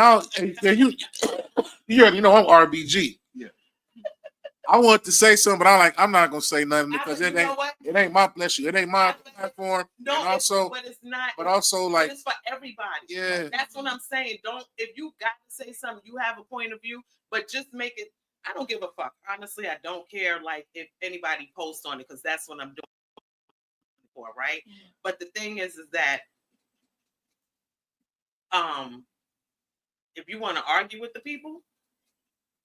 [SPEAKER 3] you already know I'm RBG.
[SPEAKER 2] Yeah.
[SPEAKER 3] I want to say something, but I'm not gonna say nothing because it it ain't my pleasure. It ain't my platform.
[SPEAKER 1] No,
[SPEAKER 3] and also,
[SPEAKER 1] but it's not.
[SPEAKER 3] but also like
[SPEAKER 1] it's for everybody.
[SPEAKER 3] Yeah.
[SPEAKER 1] That's what I'm saying. Don't if you got to say something, you have a point of view, but just make it. I don't give a fuck. Honestly, I don't care like if anybody posts on it because that's what I'm doing for, right? But the thing is that if you want to argue with the people,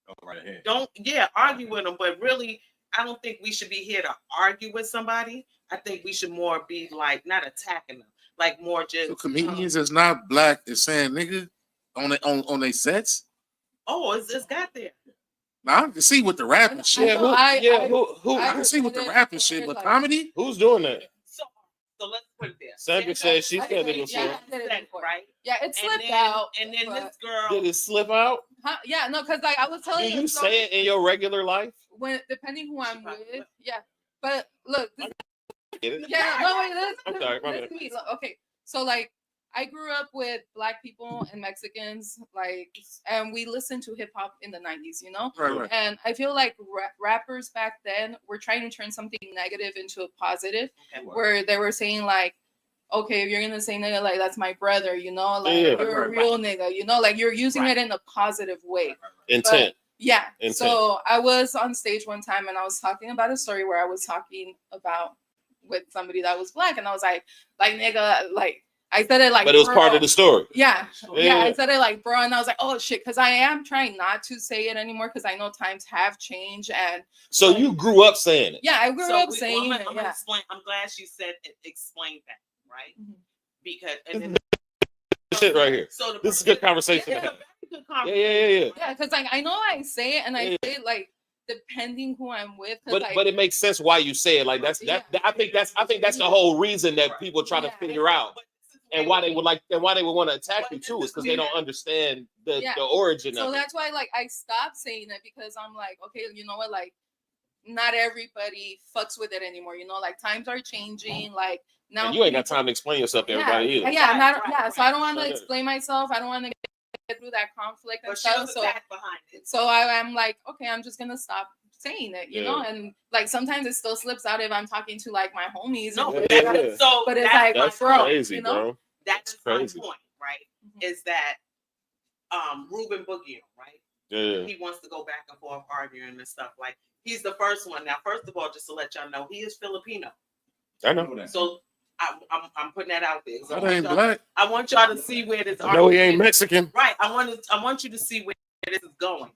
[SPEAKER 2] Go right ahead.
[SPEAKER 1] don't argue with them, but really I don't think we should be here to argue with somebody. I think we should more be like not attacking them, like more just
[SPEAKER 3] so comedians that's not black is saying nigga on their sets.
[SPEAKER 1] Oh, it's got there.
[SPEAKER 3] Now I can see with the rapping shit.
[SPEAKER 4] I
[SPEAKER 3] can see with the rapping shit, but comedy?
[SPEAKER 4] Who's doing that?
[SPEAKER 1] So let's put it there.
[SPEAKER 4] Sandra said she said it before.
[SPEAKER 5] Yeah, I did it before.
[SPEAKER 1] Right?
[SPEAKER 5] Yeah, it slipped
[SPEAKER 1] then,
[SPEAKER 5] out.
[SPEAKER 1] And then
[SPEAKER 5] but-
[SPEAKER 1] this girl.
[SPEAKER 4] Did it slip out?
[SPEAKER 5] Huh? Yeah, no, because like I was telling
[SPEAKER 4] Do
[SPEAKER 5] you.
[SPEAKER 4] you say it in your regular life?
[SPEAKER 5] When depending who I'm with, yeah. But look, this,
[SPEAKER 4] Get it?
[SPEAKER 5] yeah, no, wait,
[SPEAKER 4] I'm sorry, my
[SPEAKER 5] listen
[SPEAKER 4] bad.
[SPEAKER 5] to me. Look, okay, so like I grew up with black people and Mexicans, like, and we listened to hip hop in the 90s, you know?
[SPEAKER 3] Right.
[SPEAKER 5] And I feel like rappers back then were trying to turn something negative into a positive, where they were saying like, okay, if you're gonna say nigga, like that's my brother, you know, like you're a real nigga, you know, like you're using it in a positive way.
[SPEAKER 4] Intent.
[SPEAKER 5] But, yeah.
[SPEAKER 4] Intent.
[SPEAKER 5] So I was on stage one time and I was talking about a story where I was talking about with somebody that was black, and I was like nigga, like I said it like,
[SPEAKER 4] but it was
[SPEAKER 5] bro.
[SPEAKER 4] part of the story.
[SPEAKER 5] Yeah, I said it like, bro, and I was like, oh shit, because I am trying not to say it anymore because I know times have changed, and
[SPEAKER 4] so you grew up saying it.
[SPEAKER 5] Yeah, I grew up saying it.
[SPEAKER 1] I'm gonna explain. I'm glad she said explain that, right?
[SPEAKER 5] Mm-hmm.
[SPEAKER 1] Because and then
[SPEAKER 4] shit right here.
[SPEAKER 1] So
[SPEAKER 4] this is a good conversation.
[SPEAKER 1] Yeah, good conversation.
[SPEAKER 5] Yeah, because like I know I say it, and I say it like depending who I'm with.
[SPEAKER 4] But
[SPEAKER 5] like,
[SPEAKER 4] but it makes sense why you say it like that's that. I think that's the whole reason that people try to figure out. And why they would want to attack you too is because they don't understand the origin of it.
[SPEAKER 5] So that's why like I stopped saying it because I'm like, okay, you know what, like not everybody fucks with it anymore. You know, like times are changing. Like now
[SPEAKER 4] and you ain't got time to explain yourself to everybody either.
[SPEAKER 5] Yeah, right. So I don't want to explain myself. I don't want to get through that conflict and stuff. So I'm like, okay, I'm just gonna stop saying it, you know, and like sometimes it still slips out if I'm talking to like my homies.
[SPEAKER 1] No,
[SPEAKER 5] so but it's like,
[SPEAKER 4] that's
[SPEAKER 5] bro,
[SPEAKER 4] crazy,
[SPEAKER 5] you know?
[SPEAKER 4] bro.
[SPEAKER 1] That's crazy. My point, right? Is that Ruben Boogie, right?
[SPEAKER 4] Yeah.
[SPEAKER 1] He wants to go back and forth arguing and stuff. Like he's the first one. Now, first of all, just to let y'all know, he is Filipino.
[SPEAKER 4] I know that.
[SPEAKER 1] So I'm putting that out there.
[SPEAKER 3] That ain't black.
[SPEAKER 1] I want y'all to see where this.
[SPEAKER 4] No, he ain't Mexican.
[SPEAKER 1] Right. I want you to see where this is going.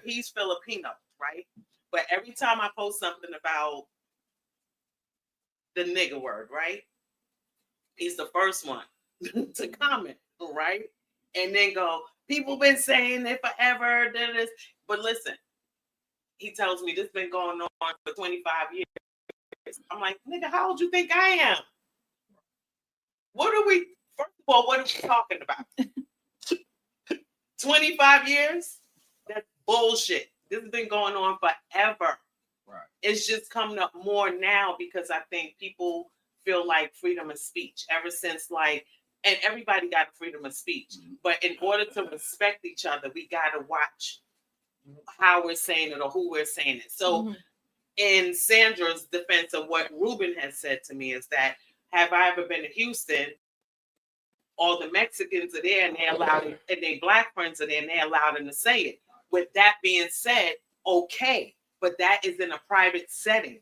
[SPEAKER 1] He's Filipino, right? But every time I post something about the nigga word, right? He's the first one to comment, right? And then go, people been saying it forever, this. But listen, he tells me this been going on for 25 years. I'm like, nigga, how old you think I am? First of all, what are we talking about? 25 years? That's bullshit. This has been going on forever.
[SPEAKER 2] Right. It's
[SPEAKER 1] just coming up more now because I think people feel like freedom of speech ever since and everybody got freedom of speech. But in order to respect each other, we got to watch how we're saying it or who we're saying it. So in Sandra's defense of what Ruben has said to me is that, have I ever been to Houston? All the Mexicans are there and they allowed it, and they black friends are there and they allowed them to say it. With that being said, okay, but that is in a private setting.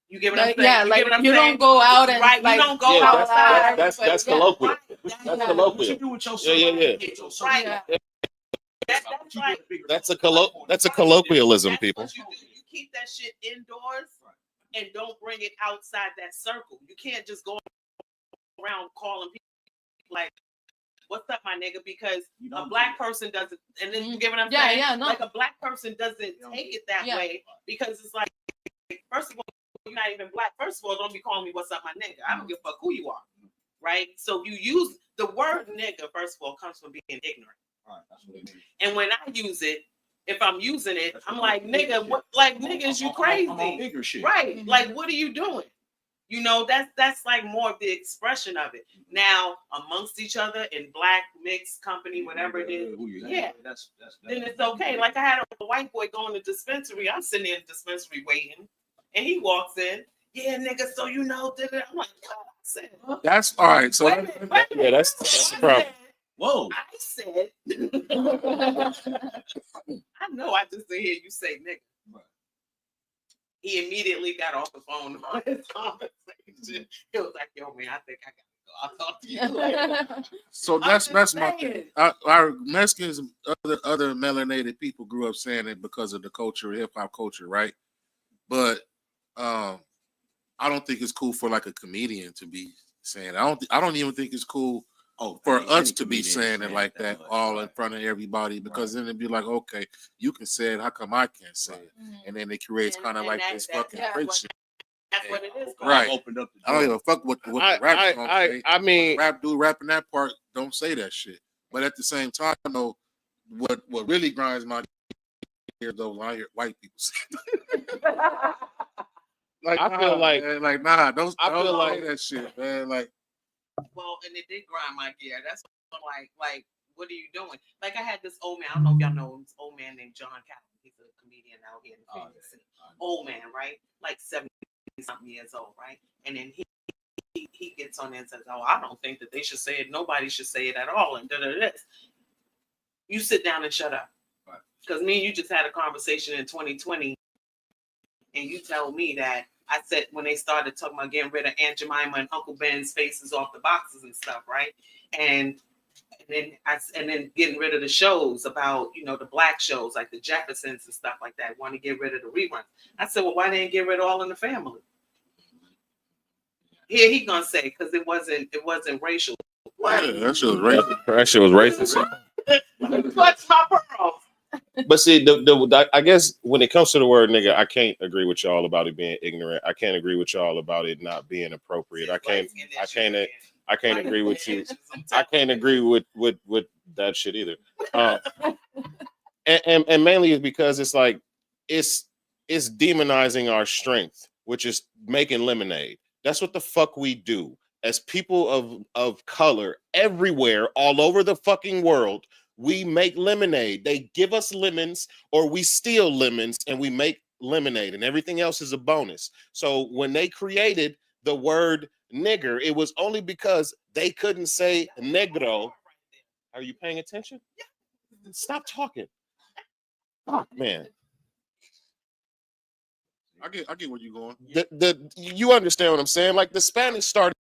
[SPEAKER 1] You get what I'm saying?
[SPEAKER 5] Yeah,
[SPEAKER 1] you
[SPEAKER 5] like
[SPEAKER 1] get what I'm
[SPEAKER 5] you
[SPEAKER 1] saying?
[SPEAKER 5] don't go out and
[SPEAKER 1] right.
[SPEAKER 5] Like,
[SPEAKER 1] you don't go outside.
[SPEAKER 4] That's colloquial. That's colloquial.
[SPEAKER 2] What you do with your
[SPEAKER 1] Right.
[SPEAKER 4] That's a colloquialism, people.
[SPEAKER 1] You keep that shit indoors and don't bring it outside that circle. You can't just go around calling people like, what's up, my nigga? Because a black person doesn't, and then you get what I'm saying?
[SPEAKER 5] Yeah, no.
[SPEAKER 1] Like a black person doesn't take it that way because it's like, first of all, you're not even black. First of all, don't be calling me what's up, my nigga. I don't give a fuck who you are, right? So you use the word nigga, first of all, comes from being ignorant.
[SPEAKER 2] Right, that's what it means.
[SPEAKER 1] And when I use it, if I'm using it, I'm like, nigga, what? Like, niggas, you crazy,
[SPEAKER 2] bigger shit,
[SPEAKER 1] right? Like, what are you doing? You know, that's like more of the expression of it. Now, amongst each other in black, mixed company, whatever it is, then it's okay. Like I had a white boy going to dispensary. I'm sitting in the dispensary waiting. And he walks in. Yeah, nigga. So you know, I'm like, what I said?
[SPEAKER 3] That's all right. So
[SPEAKER 1] Wait a minute, wait a minute.
[SPEAKER 4] Yeah, that's the problem.
[SPEAKER 2] Whoa.
[SPEAKER 1] I said. I know. I just didn't hear you say nigga. He immediately got off the phone on his conversation. He was like, "Yo, man, I think I gotta go. I'll talk to you later."
[SPEAKER 3] So that's my thing. Our Mexicans, other melanated people grew up saying it because of the culture, hip hop culture, right? But I don't think it's cool for like a comedian to be saying it. I don't even think it's cool for us to be saying it like that all in front of everybody, because then it'd be like, okay, you can say it, how come I can't say it? And then it creates kind of like this fucking friction.
[SPEAKER 1] That's what it is.
[SPEAKER 3] Right.
[SPEAKER 2] Opened up the
[SPEAKER 3] I don't give a fuck what the rap's gonna say.
[SPEAKER 4] I mean,
[SPEAKER 3] Rap dude rapping that part, don't say that shit. But at the same time, though, what really grinds my gears though, when I hear white people say like,
[SPEAKER 4] I feel like,
[SPEAKER 3] man, nah, don't
[SPEAKER 4] feel like
[SPEAKER 3] say that shit, man. Like,
[SPEAKER 1] well, and it did grind my gear. That's like, what are you doing? Like, I had this old man. I don't know if y'all know this old man named John Calvin. He's a comedian out here in the Phoenix City. Old man, right? Like 70-something years old, right? And then he gets on there and says, "Oh, I don't think that they should say it. Nobody should say it at all." And this. You sit down and shut up. Because me and you just had a conversation in 2020, and you tell me that I said when they started talking about getting rid of Aunt Jemima and Uncle Ben's faces off the boxes and stuff, right? And then getting rid of the shows about, you know, the black shows like the Jeffersons and stuff like that. Want to get rid of the reruns. I said, well, why didn't get rid of All in the Family? Here he gonna say because it wasn't racial.
[SPEAKER 3] what? That shit was racist.
[SPEAKER 4] that shit was racist.
[SPEAKER 1] Clutch my pearls.
[SPEAKER 4] But see, I guess when it comes to the word nigga, I can't agree with y'all about it being ignorant. I can't agree with y'all about it not being appropriate. I can't agree with you. I can't agree with that shit either. And mainly is because it's like it's demonizing our strength, which is making lemonade. That's what the fuck we do as people of color everywhere, all over the fucking world. We make lemonade. They give us lemons or we steal lemons and we make lemonade, and everything else is a bonus. So when they created the word nigger, it was only because they couldn't say negro. Are you paying attention? Stop talking. Fuck, man.
[SPEAKER 3] I get where you're going.
[SPEAKER 4] You understand what I'm saying? Like the Spanish started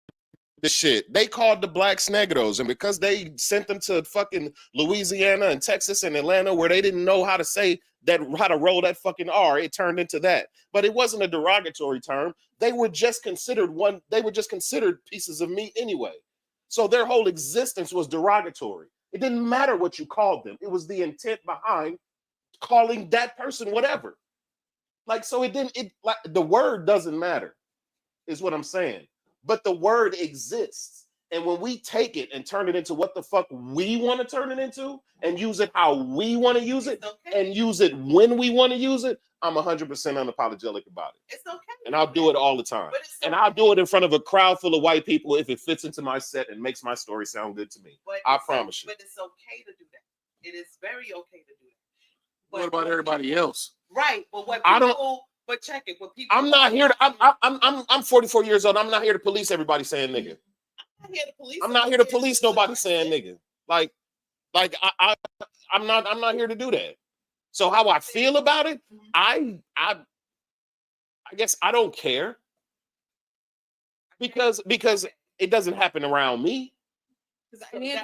[SPEAKER 4] this shit. They called the blacks negros, and because they sent them to fucking Louisiana and Texas and Atlanta where they didn't know how to say that, how to roll that fucking R, it turned into that. But it wasn't a derogatory term. They were just considered pieces of meat anyway. So their whole existence was derogatory. It didn't matter what you called them. It was the intent behind calling that person whatever. Like, so the word doesn't matter, is what I'm saying. But the word exists. And when we take it and turn it into what the fuck we want to turn it into and use it how we want to use it and use it when we want to use it, I'm 100% unapologetic about it.
[SPEAKER 1] It's okay.
[SPEAKER 4] And I'll do it all the time. And I'll do it in front of a crowd full of white people if it fits into my set and makes my story sound good to me. I promise you.
[SPEAKER 1] But it's okay to do that. It is very okay to do that.
[SPEAKER 3] What about everybody else?
[SPEAKER 1] Right. But what people but check it. What people
[SPEAKER 4] I'm not here to I'm 44 years old. I'm not here to police everybody saying nigga. I'm not here to police nobody saying nigga. Like I'm not here to do that. So how I feel about it, I guess I don't care. Because it doesn't happen around me.
[SPEAKER 1] Because it didn't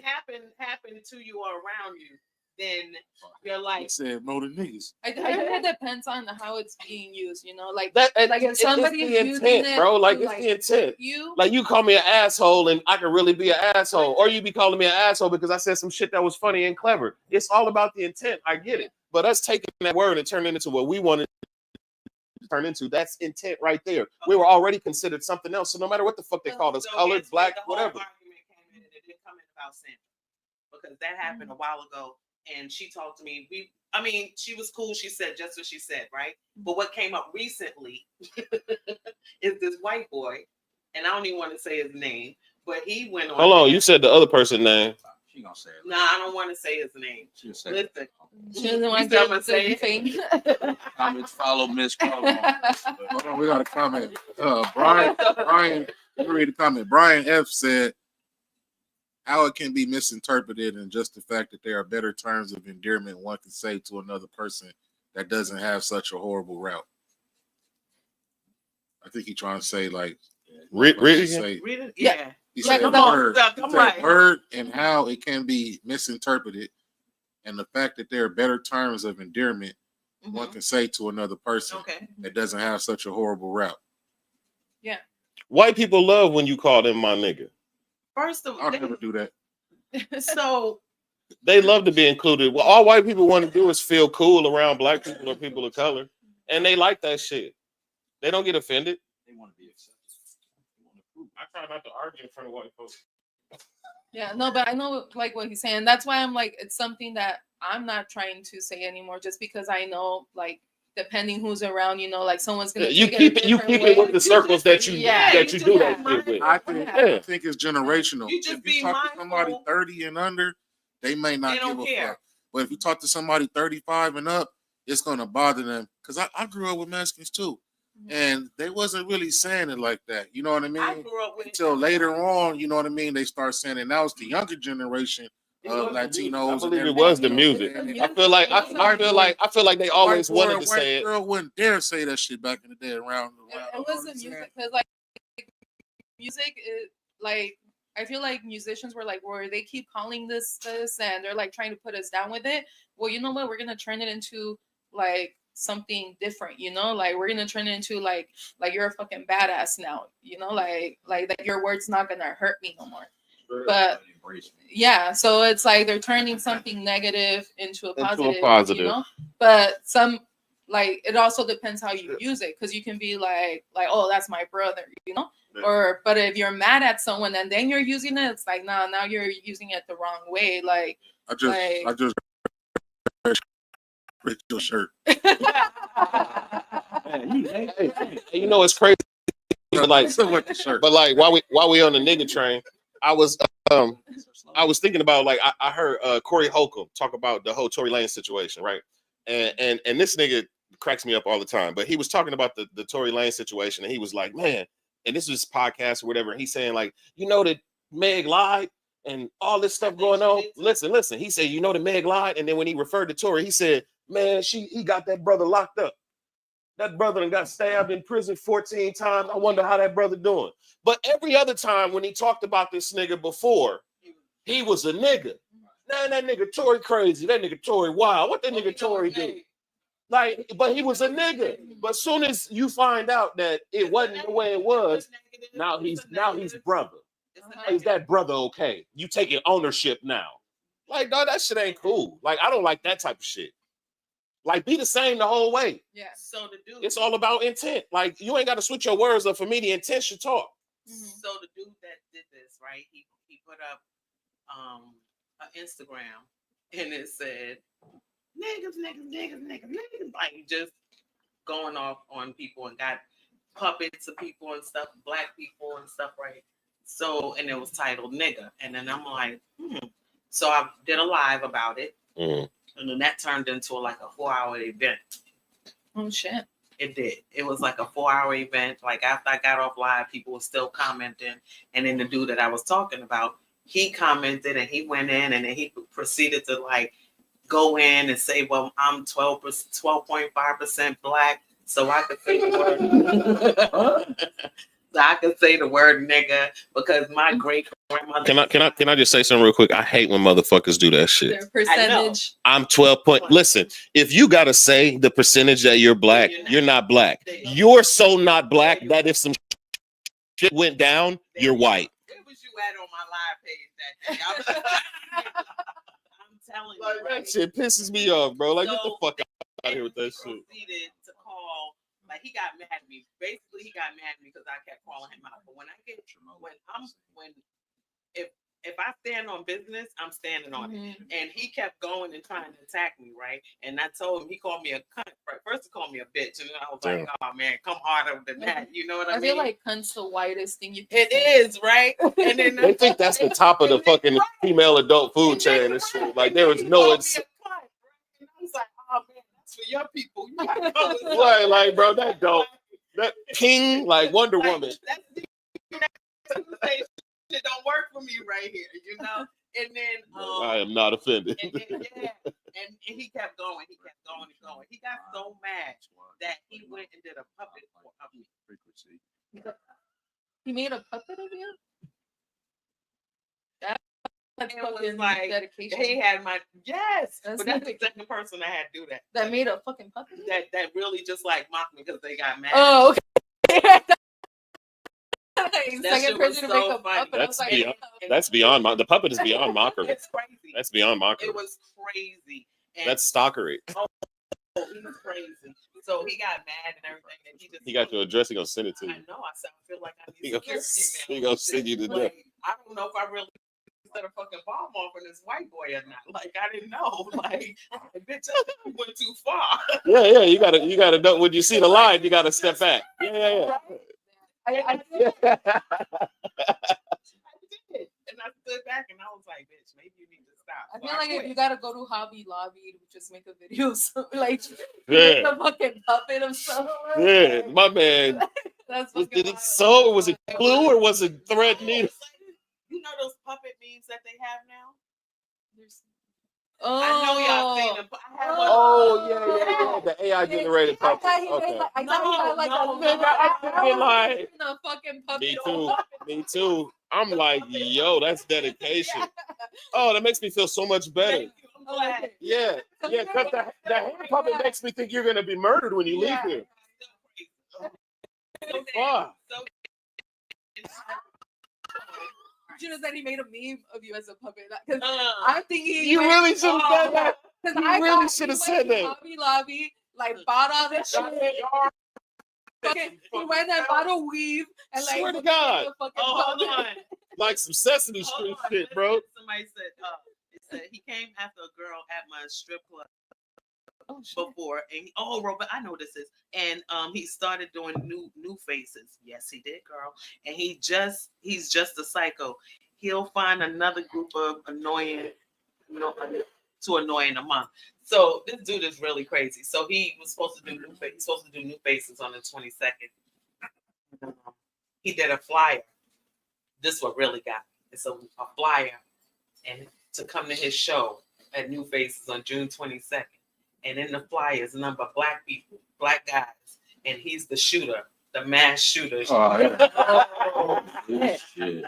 [SPEAKER 1] happen to you or around you, then you're like
[SPEAKER 3] said more than niggas.
[SPEAKER 5] I think it depends on how it's being used, you know, like
[SPEAKER 4] that.
[SPEAKER 5] Like if somebody
[SPEAKER 4] it's
[SPEAKER 5] is
[SPEAKER 4] the
[SPEAKER 5] using
[SPEAKER 4] intent,
[SPEAKER 5] it,
[SPEAKER 4] bro. Like
[SPEAKER 5] to,
[SPEAKER 4] it's the intent.
[SPEAKER 5] You
[SPEAKER 4] Like you call me an asshole, and I can really be an asshole, or you be calling me an asshole because I said some shit that was funny and clever. It's all about the intent. I get it, but us taking that word and turning it into what we wanted to turn into, that's intent right there. Okay. We were already considered something else. So no matter what the fuck they called us, colored, black, whatever.
[SPEAKER 1] Argument came in, and it didn't come in about Sandra because that happened a while ago. And she talked to me. She was cool. She said just what she said, right? But what came up recently is this white boy, and I don't even want to say his name, but he went on.
[SPEAKER 4] Hold on, you said the other person's name.
[SPEAKER 2] She gonna say it.
[SPEAKER 1] Nah, I don't want to say his name.
[SPEAKER 2] She'll say
[SPEAKER 1] Listen.
[SPEAKER 5] She doesn't
[SPEAKER 1] You
[SPEAKER 5] want
[SPEAKER 1] still gonna
[SPEAKER 5] to
[SPEAKER 1] say
[SPEAKER 5] say
[SPEAKER 1] it?
[SPEAKER 5] fame.
[SPEAKER 2] Comments follow Miss Carl.
[SPEAKER 3] Hold on, we got a comment. Brian, let me read the comment. Brian F said, how it can be misinterpreted and just the fact that there are better terms of endearment one can say to another person that doesn't have such a horrible route. I think he's trying to say like,
[SPEAKER 4] Read it again.
[SPEAKER 3] say,
[SPEAKER 1] Read it?
[SPEAKER 5] Yeah.
[SPEAKER 1] Yeah.
[SPEAKER 3] he
[SPEAKER 5] Yeah,
[SPEAKER 3] said
[SPEAKER 5] come
[SPEAKER 1] on,
[SPEAKER 3] word,
[SPEAKER 1] come
[SPEAKER 3] he said
[SPEAKER 1] on.
[SPEAKER 3] word and how it can be misinterpreted and the fact that there are better terms of endearment one can say to another person
[SPEAKER 1] Okay.
[SPEAKER 3] that doesn't have such a horrible route.
[SPEAKER 4] White people love when you call them my nigga.
[SPEAKER 1] First of all,
[SPEAKER 3] I'll never do that.
[SPEAKER 1] so
[SPEAKER 4] They love to be included. Well, all white people want to do is feel cool around black people or people of color, and they like that shit. They don't get offended.
[SPEAKER 2] They want to be accepted. They want to prove.
[SPEAKER 4] I try not to argue in front of white folks.
[SPEAKER 5] Yeah, no, but I know like what he's saying. That's why I'm like, it's something that I'm not trying to say anymore, just because I know, like, depending who's around, you know, like someone's gonna
[SPEAKER 4] You
[SPEAKER 5] take
[SPEAKER 4] keep
[SPEAKER 5] it.
[SPEAKER 4] it. You keep it with the circles that you
[SPEAKER 5] Yeah,
[SPEAKER 4] that you
[SPEAKER 1] you
[SPEAKER 4] do
[SPEAKER 1] just
[SPEAKER 4] that
[SPEAKER 1] be
[SPEAKER 4] shit with.
[SPEAKER 3] I think it's generational.
[SPEAKER 1] You just
[SPEAKER 3] If
[SPEAKER 1] be
[SPEAKER 3] you talk to somebody
[SPEAKER 1] mindful.
[SPEAKER 3] 30 and under, they may not
[SPEAKER 1] They don't
[SPEAKER 3] give a
[SPEAKER 1] care.
[SPEAKER 3] fuck. But if you talk to somebody 35 and up, it's gonna bother them. Because I grew up with Mexicans too. And they wasn't really saying it like that. You know what I mean?
[SPEAKER 1] I grew up with
[SPEAKER 3] Until later on, you know what I mean? They start saying it. Now it's the younger generation of Latinos.
[SPEAKER 4] I believe
[SPEAKER 3] and
[SPEAKER 4] it was the
[SPEAKER 3] everything.
[SPEAKER 4] music.
[SPEAKER 3] And
[SPEAKER 4] I feel like they always wanted to say
[SPEAKER 3] White
[SPEAKER 4] it.
[SPEAKER 3] girl wouldn't dare say that shit back in the day around.
[SPEAKER 5] It was the music, because like music is like, I feel like musicians were like, where they keep calling this, and they're like trying to put us down with it. Well, you know what? We're gonna turn it into like something different, you know? Like we're gonna turn it into like you're a fucking badass now, you know? Like your word's not gonna hurt me no more. But yeah, so it's like they're turning something negative into a positive. You know? But some, like, it also depends how you use it, because you can be like, oh, that's my brother, you know? Or, but if you're mad at someone and then you're using it, it's like, nah, now you're using it the wrong way. Like,
[SPEAKER 3] I just ripped your shirt.
[SPEAKER 4] You know it's crazy. But like,
[SPEAKER 3] shirt.
[SPEAKER 4] but like while we on the nigga train, I was thinking about, like, I heard Corey Holcomb talk about the whole Tory Lanez situation, right? And this nigga cracks me up all the time. But he was talking about the Tory Lanez situation, and he was like, man, and this was podcast or whatever. And he's saying, like, you know that Meg lied and all this stuff going on. Listen. He said, you know that Meg lied, and then when he referred to Tory, he said, man, he got that brother locked up. That brother done got stabbed in prison 14 times. I wonder how that brother doing. But every other time when he talked about this nigga before, he was a nigga. Man, that nigga Tory crazy. That nigga Tory wild. What that nigga Tory do? Like, but he was a nigga. But as soon as you find out that it wasn't the way it was, now he's brother. Is that brother okay? You taking ownership now. Like, no, that shit ain't cool. Like, I don't like that type of shit. Like, be the same the whole way.
[SPEAKER 5] yeah.
[SPEAKER 1] So the dude,
[SPEAKER 4] It's all about intent. Like, you ain't got to switch your words up for me. The intent should talk.
[SPEAKER 1] So the dude that did this, right? He put up an Instagram, and it said niggas, like just going off on people, and got puppets of people and stuff, black people and stuff, right? So, and it was titled nigga, and then I'm like, So I did a live about it, and then that turned into like a 4-hour event.
[SPEAKER 5] Oh shit.
[SPEAKER 1] It did. It was like a 4-hour event. Like after I got off live, people were still commenting. And then the dude that I was talking about, he commented and he went in and then he proceeded to like go in and say, well, I'm 12.5% black. So I could say the word. So I could say the word nigga because my great grandmother.
[SPEAKER 4] Can I just say something real quick? I hate when motherfuckers do that shit.
[SPEAKER 5] Their percentage.
[SPEAKER 4] I'm 12 point. Listen, if you gotta say the percentage that you're black, you're not black. You're so not black that if some shit went down, you're white.
[SPEAKER 1] Where was you at on my live page that day? I'm telling you,
[SPEAKER 4] Like, that shit pisses me off, bro. Like, get the fuck out of here with that shit.
[SPEAKER 1] Proceeded to call, like he got mad at me. Basically, he got mad at me because I kept calling him out. But when if I stand on business, I'm standing on it. And he kept going and trying to attack me, right? And I told him, he called me a cunt Right. First, he called me a bitch, and then I was like, "Oh man, come harder than that." You know what I mean?
[SPEAKER 5] I feel like cunt's the whitest thing you can
[SPEAKER 1] it
[SPEAKER 5] say.
[SPEAKER 1] is, right? And then
[SPEAKER 4] They think that's the top of the fucking female adult food chain and shit. Like there was no.
[SPEAKER 1] And I was like, "Oh man, that's for your people." You gotta go with
[SPEAKER 4] Right, like bro, that dope. That ping like Wonder Woman.
[SPEAKER 1] That's shit don't work for me right here, you know. And then
[SPEAKER 4] I am not offended.
[SPEAKER 1] and he kept going. He kept going and going. He got so mad that he went and did a puppet of me.
[SPEAKER 5] He made a puppet of you? That's
[SPEAKER 1] It was
[SPEAKER 5] fucking
[SPEAKER 1] like
[SPEAKER 5] dedication.
[SPEAKER 1] he had my yes,
[SPEAKER 5] That's
[SPEAKER 1] but that's the
[SPEAKER 5] dedication.
[SPEAKER 1] second person I had to do that.
[SPEAKER 5] That made a fucking puppet?
[SPEAKER 1] That really just like mocked me because they got mad.
[SPEAKER 5] Oh, okay.
[SPEAKER 1] That
[SPEAKER 5] Second
[SPEAKER 1] shit was
[SPEAKER 5] person to
[SPEAKER 1] so
[SPEAKER 5] make a
[SPEAKER 1] funny.
[SPEAKER 5] puppet. I was like,
[SPEAKER 4] That's beyond the puppet is beyond mockery.
[SPEAKER 1] It's crazy.
[SPEAKER 4] That's beyond mockery.
[SPEAKER 1] It was crazy. And
[SPEAKER 4] That's stalkery.
[SPEAKER 1] he was crazy. So he got mad and everything, and
[SPEAKER 4] He got your address. He gonna send it to
[SPEAKER 1] I
[SPEAKER 4] you.
[SPEAKER 1] know. I feel like I
[SPEAKER 4] He
[SPEAKER 1] need
[SPEAKER 4] gonna,
[SPEAKER 1] security now.
[SPEAKER 4] he gonna send you to death.
[SPEAKER 1] Like, I don't know if I really set a fucking bomb off on this white boy or not. Like I didn't know. Like bitch, I went too far.
[SPEAKER 4] Yeah. You gotta know when you see the line. You gotta step back. Yeah.
[SPEAKER 5] I
[SPEAKER 1] did. And I stood back and I was like, bitch, maybe you need to stop.
[SPEAKER 5] I
[SPEAKER 1] So
[SPEAKER 5] feel like if
[SPEAKER 1] quit.
[SPEAKER 5] you gotta go to Hobby Lobby to just make a video, like
[SPEAKER 4] Yeah.
[SPEAKER 5] make a fucking puppet of someone.
[SPEAKER 4] Yeah, my man.
[SPEAKER 5] That's
[SPEAKER 4] Did
[SPEAKER 5] fucking
[SPEAKER 4] it
[SPEAKER 5] wild.
[SPEAKER 4] sew or was it glue or was it thread needle?
[SPEAKER 1] You know those puppet memes that they have now?
[SPEAKER 5] Oh,
[SPEAKER 1] I know y'all seen them. I have one.
[SPEAKER 4] Oh yeah. The AI generated
[SPEAKER 5] I
[SPEAKER 4] puppet.
[SPEAKER 5] thought he
[SPEAKER 4] Okay.
[SPEAKER 5] made like, I thought he had like
[SPEAKER 1] No,
[SPEAKER 5] a
[SPEAKER 1] nigga,
[SPEAKER 4] I figured like
[SPEAKER 5] a fucking puppet.
[SPEAKER 4] me too. Me too. I'm like, yo, that's dedication. Oh, that makes me feel so much better.
[SPEAKER 1] Thank you. I'm glad.
[SPEAKER 4] Yeah, because the hand puppet makes me think you're gonna be murdered when you leave here. Fuck.
[SPEAKER 5] You know that he made a meme of you as a puppet. Because
[SPEAKER 1] Uh,
[SPEAKER 5] I'm thinking
[SPEAKER 4] You really should have done that.
[SPEAKER 5] Because
[SPEAKER 4] You
[SPEAKER 5] I
[SPEAKER 4] really
[SPEAKER 5] thought
[SPEAKER 4] should
[SPEAKER 5] he
[SPEAKER 4] have
[SPEAKER 5] went
[SPEAKER 4] said
[SPEAKER 5] to
[SPEAKER 4] that.
[SPEAKER 5] Hobby Lobby, like bought all this shit. Fucking, he went and bought a weave and like.
[SPEAKER 4] Swear to God.
[SPEAKER 5] made a fucking
[SPEAKER 1] hold
[SPEAKER 5] puppet.
[SPEAKER 1] on.
[SPEAKER 4] Like some Sesame Street
[SPEAKER 1] Hold on.
[SPEAKER 4] shit, bro.
[SPEAKER 1] Somebody said, it said he came after a girl at my strip club
[SPEAKER 5] Oh, shit.
[SPEAKER 1] before, and Robert, I know this is, and he started doing new faces. Yes, he did, girl, and he's just a psycho. He'll find another group of annoying, to annoy in a month. So this dude is really crazy. So he was supposed to do new faces on the 22nd. He did a flyer. This is what really got me. It's a flyer, and to come to his show at New Faces on June 22nd. And in the flyer is a number of black people, black guys, and he's the shooter, the mass shooter.
[SPEAKER 3] Oh, shit.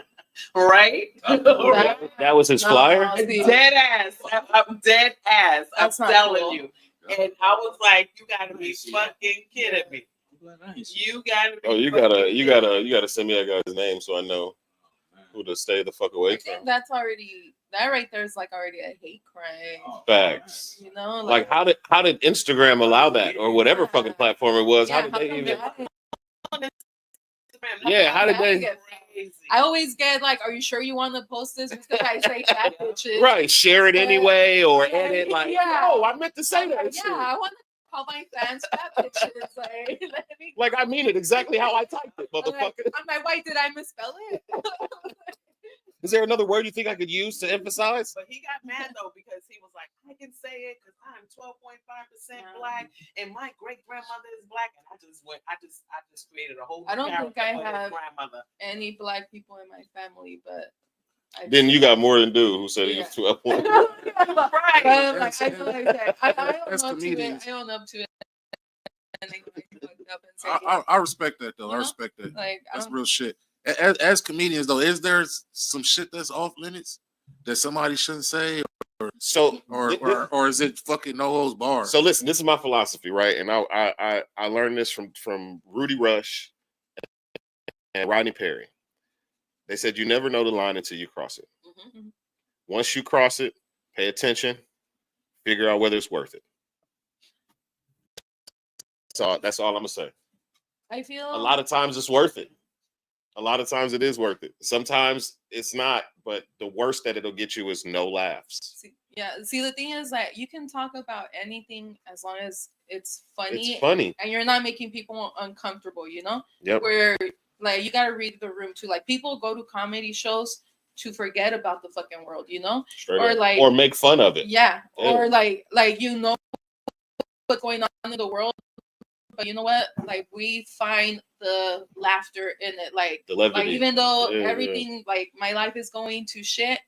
[SPEAKER 1] Right?
[SPEAKER 4] That was his flyer.
[SPEAKER 1] Dead ass. I'm dead ass. I'm
[SPEAKER 5] That's not
[SPEAKER 1] telling
[SPEAKER 5] cool.
[SPEAKER 1] you. And I was like, you gotta be fucking kidding me. You gotta be
[SPEAKER 4] Oh, you gotta send me that guy's name so I know who to stay the fuck away
[SPEAKER 5] I think
[SPEAKER 4] from.
[SPEAKER 5] that's already that right there is like already a hate crime.
[SPEAKER 4] Facts.
[SPEAKER 5] You know,
[SPEAKER 4] Like how did Instagram allow that or whatever fucking platform it was? How did they even? Yeah, how did they?
[SPEAKER 5] I always get like, are you sure you want to post this? Because I say that bitches.
[SPEAKER 4] Right, share it anyway or edit like.
[SPEAKER 5] Yeah.
[SPEAKER 4] No, I meant to say that.
[SPEAKER 5] Yeah,
[SPEAKER 4] shit.
[SPEAKER 5] I want to call my fans fat bitches. Like, let me.
[SPEAKER 4] Like I mean it exactly how I typed it,
[SPEAKER 5] I'm
[SPEAKER 4] motherfucker.
[SPEAKER 5] like, why did I misspell it?
[SPEAKER 4] Is there another word you think I could use to emphasize?
[SPEAKER 1] But he got mad though because he was like, I can say it because I'm 12.5% black and my great grandmother is black, and I just created a whole.
[SPEAKER 5] I don't think I
[SPEAKER 1] character for his
[SPEAKER 5] have
[SPEAKER 1] grandmother.
[SPEAKER 5] any black people in my family, but
[SPEAKER 4] Then you got more than dude who said he was 12 points.
[SPEAKER 1] Right.
[SPEAKER 5] But like, I feel like that. I
[SPEAKER 3] As
[SPEAKER 5] own up to it.
[SPEAKER 3] comedians.
[SPEAKER 5] I own up to it. And they like fucked up and say,
[SPEAKER 3] I respect that though.
[SPEAKER 5] You
[SPEAKER 3] I
[SPEAKER 5] know?
[SPEAKER 3] respect that.
[SPEAKER 5] like, I
[SPEAKER 3] That's
[SPEAKER 5] don't,
[SPEAKER 3] real shit. As comedians though, is there some shit that's off limits that somebody shouldn't say,
[SPEAKER 4] So
[SPEAKER 3] or is it fucking no holds barred?
[SPEAKER 4] So listen, this is my philosophy, right? And I learned this from Rudy Rush and Rodney Perry. They said you never know the line until you cross it.
[SPEAKER 5] mm-hmm.
[SPEAKER 4] Once you cross it, pay attention, figure out whether it's worth it. So that's all I'm gonna say.
[SPEAKER 5] I feel
[SPEAKER 4] A lot of times it's worth it. A lot of times it is worth it. Sometimes it's not, but the worst that it'll get you is no laughs.
[SPEAKER 5] Yeah. See, the thing is that you can talk about anything as long as it's funny.
[SPEAKER 4] It's funny.
[SPEAKER 5] And you're not making people uncomfortable, you know?
[SPEAKER 4] Yep.
[SPEAKER 5] Where, like, you got to read the room too. Like, people go to comedy shows to forget about the fucking world, you know?
[SPEAKER 4] Straight
[SPEAKER 5] Or
[SPEAKER 4] up.
[SPEAKER 5] like,
[SPEAKER 4] or make fun of it.
[SPEAKER 5] Yeah.
[SPEAKER 4] Yeah.
[SPEAKER 5] Or like you know what's going on in the world, but you know what? Like, we find the laughter in it. Like
[SPEAKER 4] The levity.
[SPEAKER 5] even though
[SPEAKER 4] Yeah,
[SPEAKER 5] everything, like, my life is going to shit,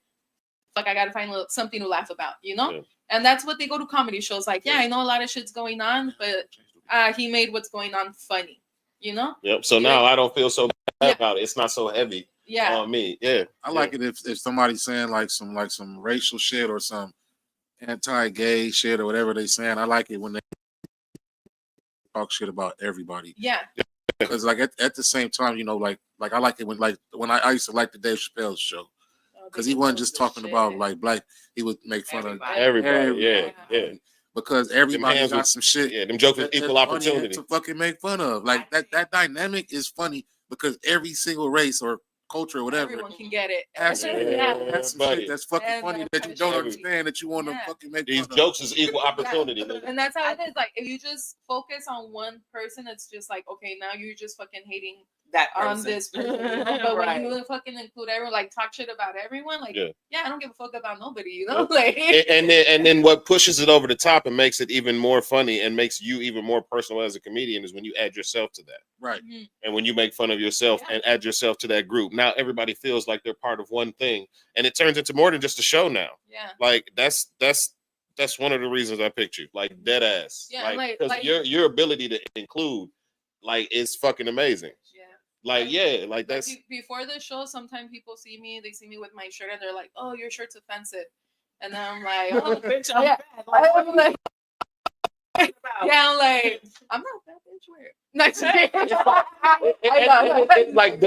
[SPEAKER 5] like, I gotta find something to laugh about, you know?
[SPEAKER 4] Yeah.
[SPEAKER 5] And that's what they go to comedy shows. Like, yeah, I know a lot of shit's going on, but he made what's going on funny, you know?
[SPEAKER 4] Yep. So now I don't feel so bad about it. It's not so heavy on me. Yeah.
[SPEAKER 3] I like it if somebody's saying like some racial shit or some anti-gay shit or whatever they saying. I like it when they talk shit about everybody.
[SPEAKER 5] Yeah.
[SPEAKER 3] Because like at the same time, you know, like I like it when I used to like the Dave Chappelle show. Because he wasn't just talking about like black, he would make fun of
[SPEAKER 4] everybody. Yeah.
[SPEAKER 3] Because everybody got some shit.
[SPEAKER 4] Yeah, them jokes with equal opportunity
[SPEAKER 3] to fucking make fun of. Like that dynamic is funny because every single race or culture or whatever,
[SPEAKER 5] everyone can get it.
[SPEAKER 3] has some shit that's fucking funny that you don't understand that you want to fucking make
[SPEAKER 4] these
[SPEAKER 3] fun
[SPEAKER 4] jokes
[SPEAKER 3] of.
[SPEAKER 4] is equal opportunity.
[SPEAKER 5] And that's how it is. Like, if you just focus on one person, it's just like, okay, now you're just fucking hating
[SPEAKER 1] that
[SPEAKER 5] on this person. You know? But
[SPEAKER 1] Right.
[SPEAKER 5] when you fucking include everyone, like, talk shit about everyone, like, yeah, I don't give a fuck about nobody, you know?
[SPEAKER 4] Yep.
[SPEAKER 5] Like,
[SPEAKER 4] and then what pushes it over the top and makes it even more funny and makes you even more personal as a comedian is when you add yourself to that.
[SPEAKER 3] Right.
[SPEAKER 5] Mhm.
[SPEAKER 4] And when you make fun of yourself and add yourself to that group. Now everybody feels like they're part of one thing. And it turns into more than just a show now.
[SPEAKER 5] Yeah.
[SPEAKER 4] Like that's one of the reasons I picked you. Like, dead ass.
[SPEAKER 5] Yeah,
[SPEAKER 4] like
[SPEAKER 5] like
[SPEAKER 4] your ability to include, like, is fucking amazing.
[SPEAKER 5] Yeah.
[SPEAKER 4] Like, yeah, like that's
[SPEAKER 5] before the show, sometimes people see me with my shirt and they're like, "Oh, your shirt's offensive," and then I'm like, "Oh,
[SPEAKER 1] bitch, I'm
[SPEAKER 5] yeah."
[SPEAKER 1] bad. Like,
[SPEAKER 5] I'm like,
[SPEAKER 1] about?
[SPEAKER 5] yeah, I'm like, I'm not that bitch. Where? Next day,
[SPEAKER 4] like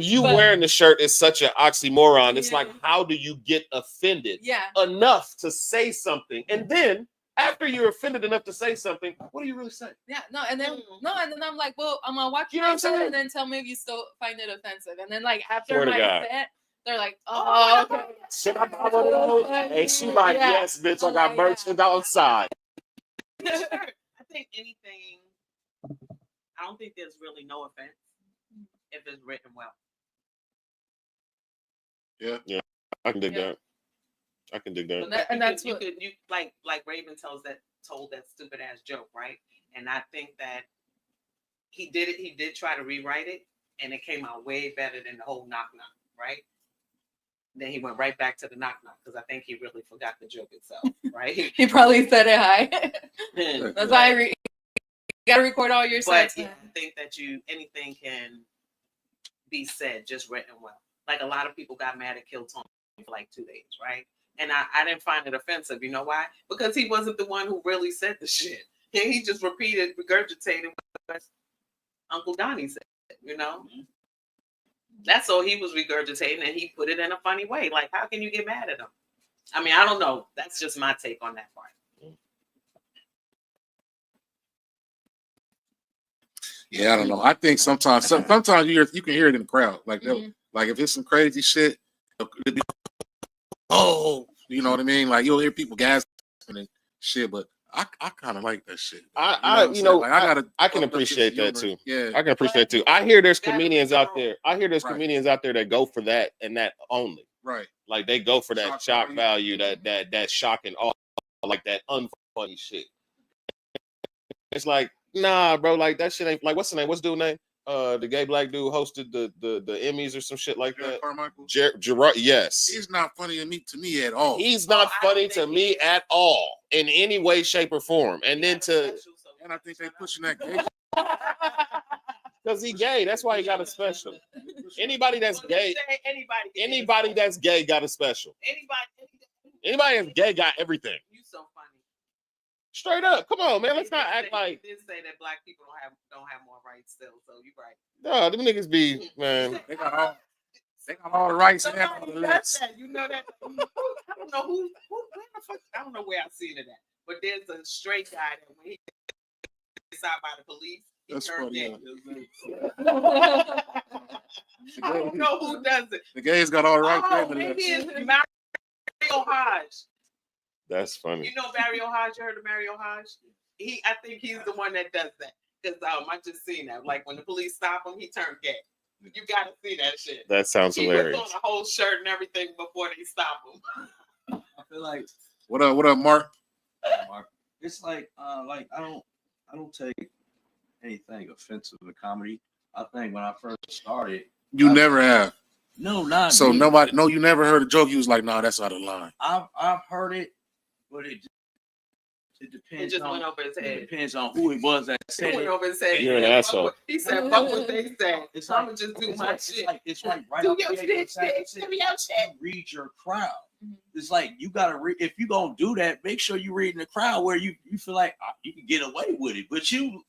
[SPEAKER 4] you
[SPEAKER 5] But-
[SPEAKER 4] wearing the shirt is such an oxymoron. It's
[SPEAKER 5] Yeah.
[SPEAKER 4] like, how do you get offended
[SPEAKER 5] Yeah.
[SPEAKER 4] enough to say something, and then after you're offended enough to say something, what do you really say?
[SPEAKER 5] Yeah, and then I'm like, well, I'm gonna watch
[SPEAKER 4] You know what I'm
[SPEAKER 5] set
[SPEAKER 4] saying?
[SPEAKER 5] and then tell me if you still find it offensive. And then, like, after
[SPEAKER 4] Swear to
[SPEAKER 5] my
[SPEAKER 4] God.
[SPEAKER 5] set, they're like, oh, okay.
[SPEAKER 4] Should I buy one of those? And she like,
[SPEAKER 5] Yeah.
[SPEAKER 4] yes, bitch, I got
[SPEAKER 5] Yeah.
[SPEAKER 4] merchant outside.
[SPEAKER 1] I think anything, I don't think there's really no offense if it's written well.
[SPEAKER 3] Yeah.
[SPEAKER 4] I can dig
[SPEAKER 5] Yeah.
[SPEAKER 4] that. I can dig that.
[SPEAKER 5] And that's
[SPEAKER 1] you
[SPEAKER 5] what-
[SPEAKER 1] could like Raven told that stupid ass joke, right? And I think that he did try to rewrite it, and it came out way better than the whole knock knock, right? Then he went right back to the knock knock because I think he really forgot the joke itself, right?
[SPEAKER 5] He probably said it high. That's why you gotta record all your
[SPEAKER 1] But
[SPEAKER 5] sets.
[SPEAKER 1] yeah, I think that anything can be said just written well. Like, a lot of people got mad at Kill Tony for like 2 days, right? And I didn't find it offensive. You know why? Because he wasn't the one who really said the shit. And he just regurgitated what Uncle Donnie said, you know? That's all he was regurgitating, and he put it in a funny way. Like, how can you get mad at him? I mean, I don't know. That's just my take on that part.
[SPEAKER 3] Yeah, I don't know. I think sometimes you can hear it in the crowd. Like like if it's some crazy shit, it'll be, oh, you know what I mean? Like, you'll hear people gasping and shit, but I kind of like that shit.
[SPEAKER 4] I can
[SPEAKER 3] fuck
[SPEAKER 4] appreciate
[SPEAKER 3] up
[SPEAKER 4] that
[SPEAKER 3] this
[SPEAKER 4] too.
[SPEAKER 3] humor. Yeah,
[SPEAKER 4] I can appreciate too. I hear there's
[SPEAKER 1] Better
[SPEAKER 4] comedians
[SPEAKER 1] than
[SPEAKER 4] out there. I hear there's
[SPEAKER 3] Right.
[SPEAKER 4] comedians out there that go for that and that only.
[SPEAKER 3] right.
[SPEAKER 4] Like, they go for that
[SPEAKER 3] Shock
[SPEAKER 4] shock value, that shock and awe, like that unfunny shit. It's like, nah, bro, like that shit ain't, like, what's the name? What's the dude's name? The gay black dude hosted the Emmys or some shit like
[SPEAKER 3] Jared
[SPEAKER 4] that.
[SPEAKER 3] Carmichael.
[SPEAKER 4] Gerard, yes.
[SPEAKER 3] He's not funny to me at all.
[SPEAKER 4] He's not
[SPEAKER 1] I don't
[SPEAKER 4] funny to
[SPEAKER 1] think he
[SPEAKER 4] me
[SPEAKER 1] is.
[SPEAKER 4] at all in any way, shape, or form. And then
[SPEAKER 3] And I think they pushing that gay.
[SPEAKER 4] because he gay, that's why he got a special. Anybody that's gay,
[SPEAKER 1] Anybody
[SPEAKER 4] that's gay got a special. Anybody that's gay got everything.
[SPEAKER 1] You so funny.
[SPEAKER 4] Straight up. Come on, man. Let's not act like,
[SPEAKER 1] He did say that black people don't have more rights still. So you're right.
[SPEAKER 4] no, them niggas be, man.
[SPEAKER 3] They got all the rights and all the
[SPEAKER 1] Somebody
[SPEAKER 3] lefts.
[SPEAKER 1] does that. You know that. I don't know who where the fuck. I don't know where I've seen it at. But there's a straight guy that when he gets out by the police, he
[SPEAKER 3] That's
[SPEAKER 1] turned
[SPEAKER 3] funny,
[SPEAKER 1] gay. I don't know who does it.
[SPEAKER 3] The gays got all the rights
[SPEAKER 1] Oh,
[SPEAKER 3] and the
[SPEAKER 1] maybe
[SPEAKER 3] lefts.
[SPEAKER 1] it's Mario Hodge.
[SPEAKER 4] That's funny.
[SPEAKER 1] You know Mario Hodge? You heard of Mario Hodge? I think he's the one that does that. Because I just seen that. Like when the police stop him, he turned gay. You gotta see that shit.
[SPEAKER 4] That sounds
[SPEAKER 1] He
[SPEAKER 4] hilarious.
[SPEAKER 1] puts on a whole shirt and everything before they stop him.
[SPEAKER 2] I feel like
[SPEAKER 3] What up, Mark?
[SPEAKER 2] it's like I don't take anything offensive in comedy. I think when I first started,
[SPEAKER 3] You never have.
[SPEAKER 2] No, not
[SPEAKER 3] So
[SPEAKER 2] me.
[SPEAKER 3] nobody. No, you never heard a joke. You was like, nah, that's out of line.
[SPEAKER 2] I've heard it, but it depends.
[SPEAKER 1] It just
[SPEAKER 2] on,
[SPEAKER 1] went over his head.
[SPEAKER 2] It depends on who it was that said
[SPEAKER 1] He went
[SPEAKER 2] it.
[SPEAKER 1] over and said,
[SPEAKER 4] You're an asshole.
[SPEAKER 1] He said, fuck what they said.
[SPEAKER 2] It's
[SPEAKER 1] I'm
[SPEAKER 2] like,
[SPEAKER 1] gonna just do
[SPEAKER 2] it's
[SPEAKER 1] my
[SPEAKER 2] like,
[SPEAKER 1] shit.
[SPEAKER 2] It's like right
[SPEAKER 1] Do
[SPEAKER 2] up
[SPEAKER 1] your
[SPEAKER 2] there,
[SPEAKER 1] shit,
[SPEAKER 2] it's
[SPEAKER 1] bitch. Do your shit.
[SPEAKER 2] read your crowd. It's like you gotta read. If you gonna do that, make sure you read in the crowd where you feel like you can get away with it. But you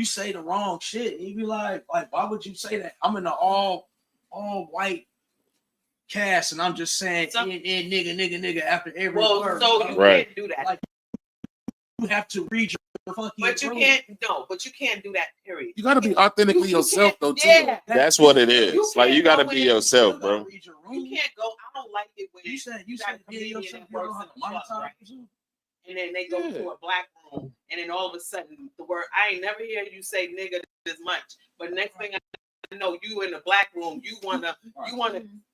[SPEAKER 2] say the wrong shit, and you be like why would you say that? I'm in the all white cast, and I'm just saying nigga after every word.
[SPEAKER 1] So you
[SPEAKER 4] Right.
[SPEAKER 1] can't do that.
[SPEAKER 2] Like, you have to read your fucking.
[SPEAKER 1] But you can't. No, but you can't do that. Period.
[SPEAKER 3] You gotta be authentically yourself, though, too.
[SPEAKER 1] Yeah.
[SPEAKER 4] That's what it is.
[SPEAKER 1] You
[SPEAKER 4] Like you
[SPEAKER 1] can't
[SPEAKER 4] gotta
[SPEAKER 1] go
[SPEAKER 4] be
[SPEAKER 1] in-
[SPEAKER 4] yourself,
[SPEAKER 2] You
[SPEAKER 4] bro.
[SPEAKER 2] gotta read your room.
[SPEAKER 1] You can't go. I don't like it when
[SPEAKER 2] You said
[SPEAKER 1] got a
[SPEAKER 2] be
[SPEAKER 1] comedian
[SPEAKER 2] yourself.
[SPEAKER 1] that
[SPEAKER 2] You don't
[SPEAKER 1] works
[SPEAKER 2] know
[SPEAKER 1] in
[SPEAKER 2] how
[SPEAKER 1] the
[SPEAKER 2] to
[SPEAKER 1] club, right?
[SPEAKER 2] monetize.
[SPEAKER 1] and then they go to a black room, and then all of a sudden the word I ain't never hear you say nigga this much, but next thing I know, you in the black room, you wanna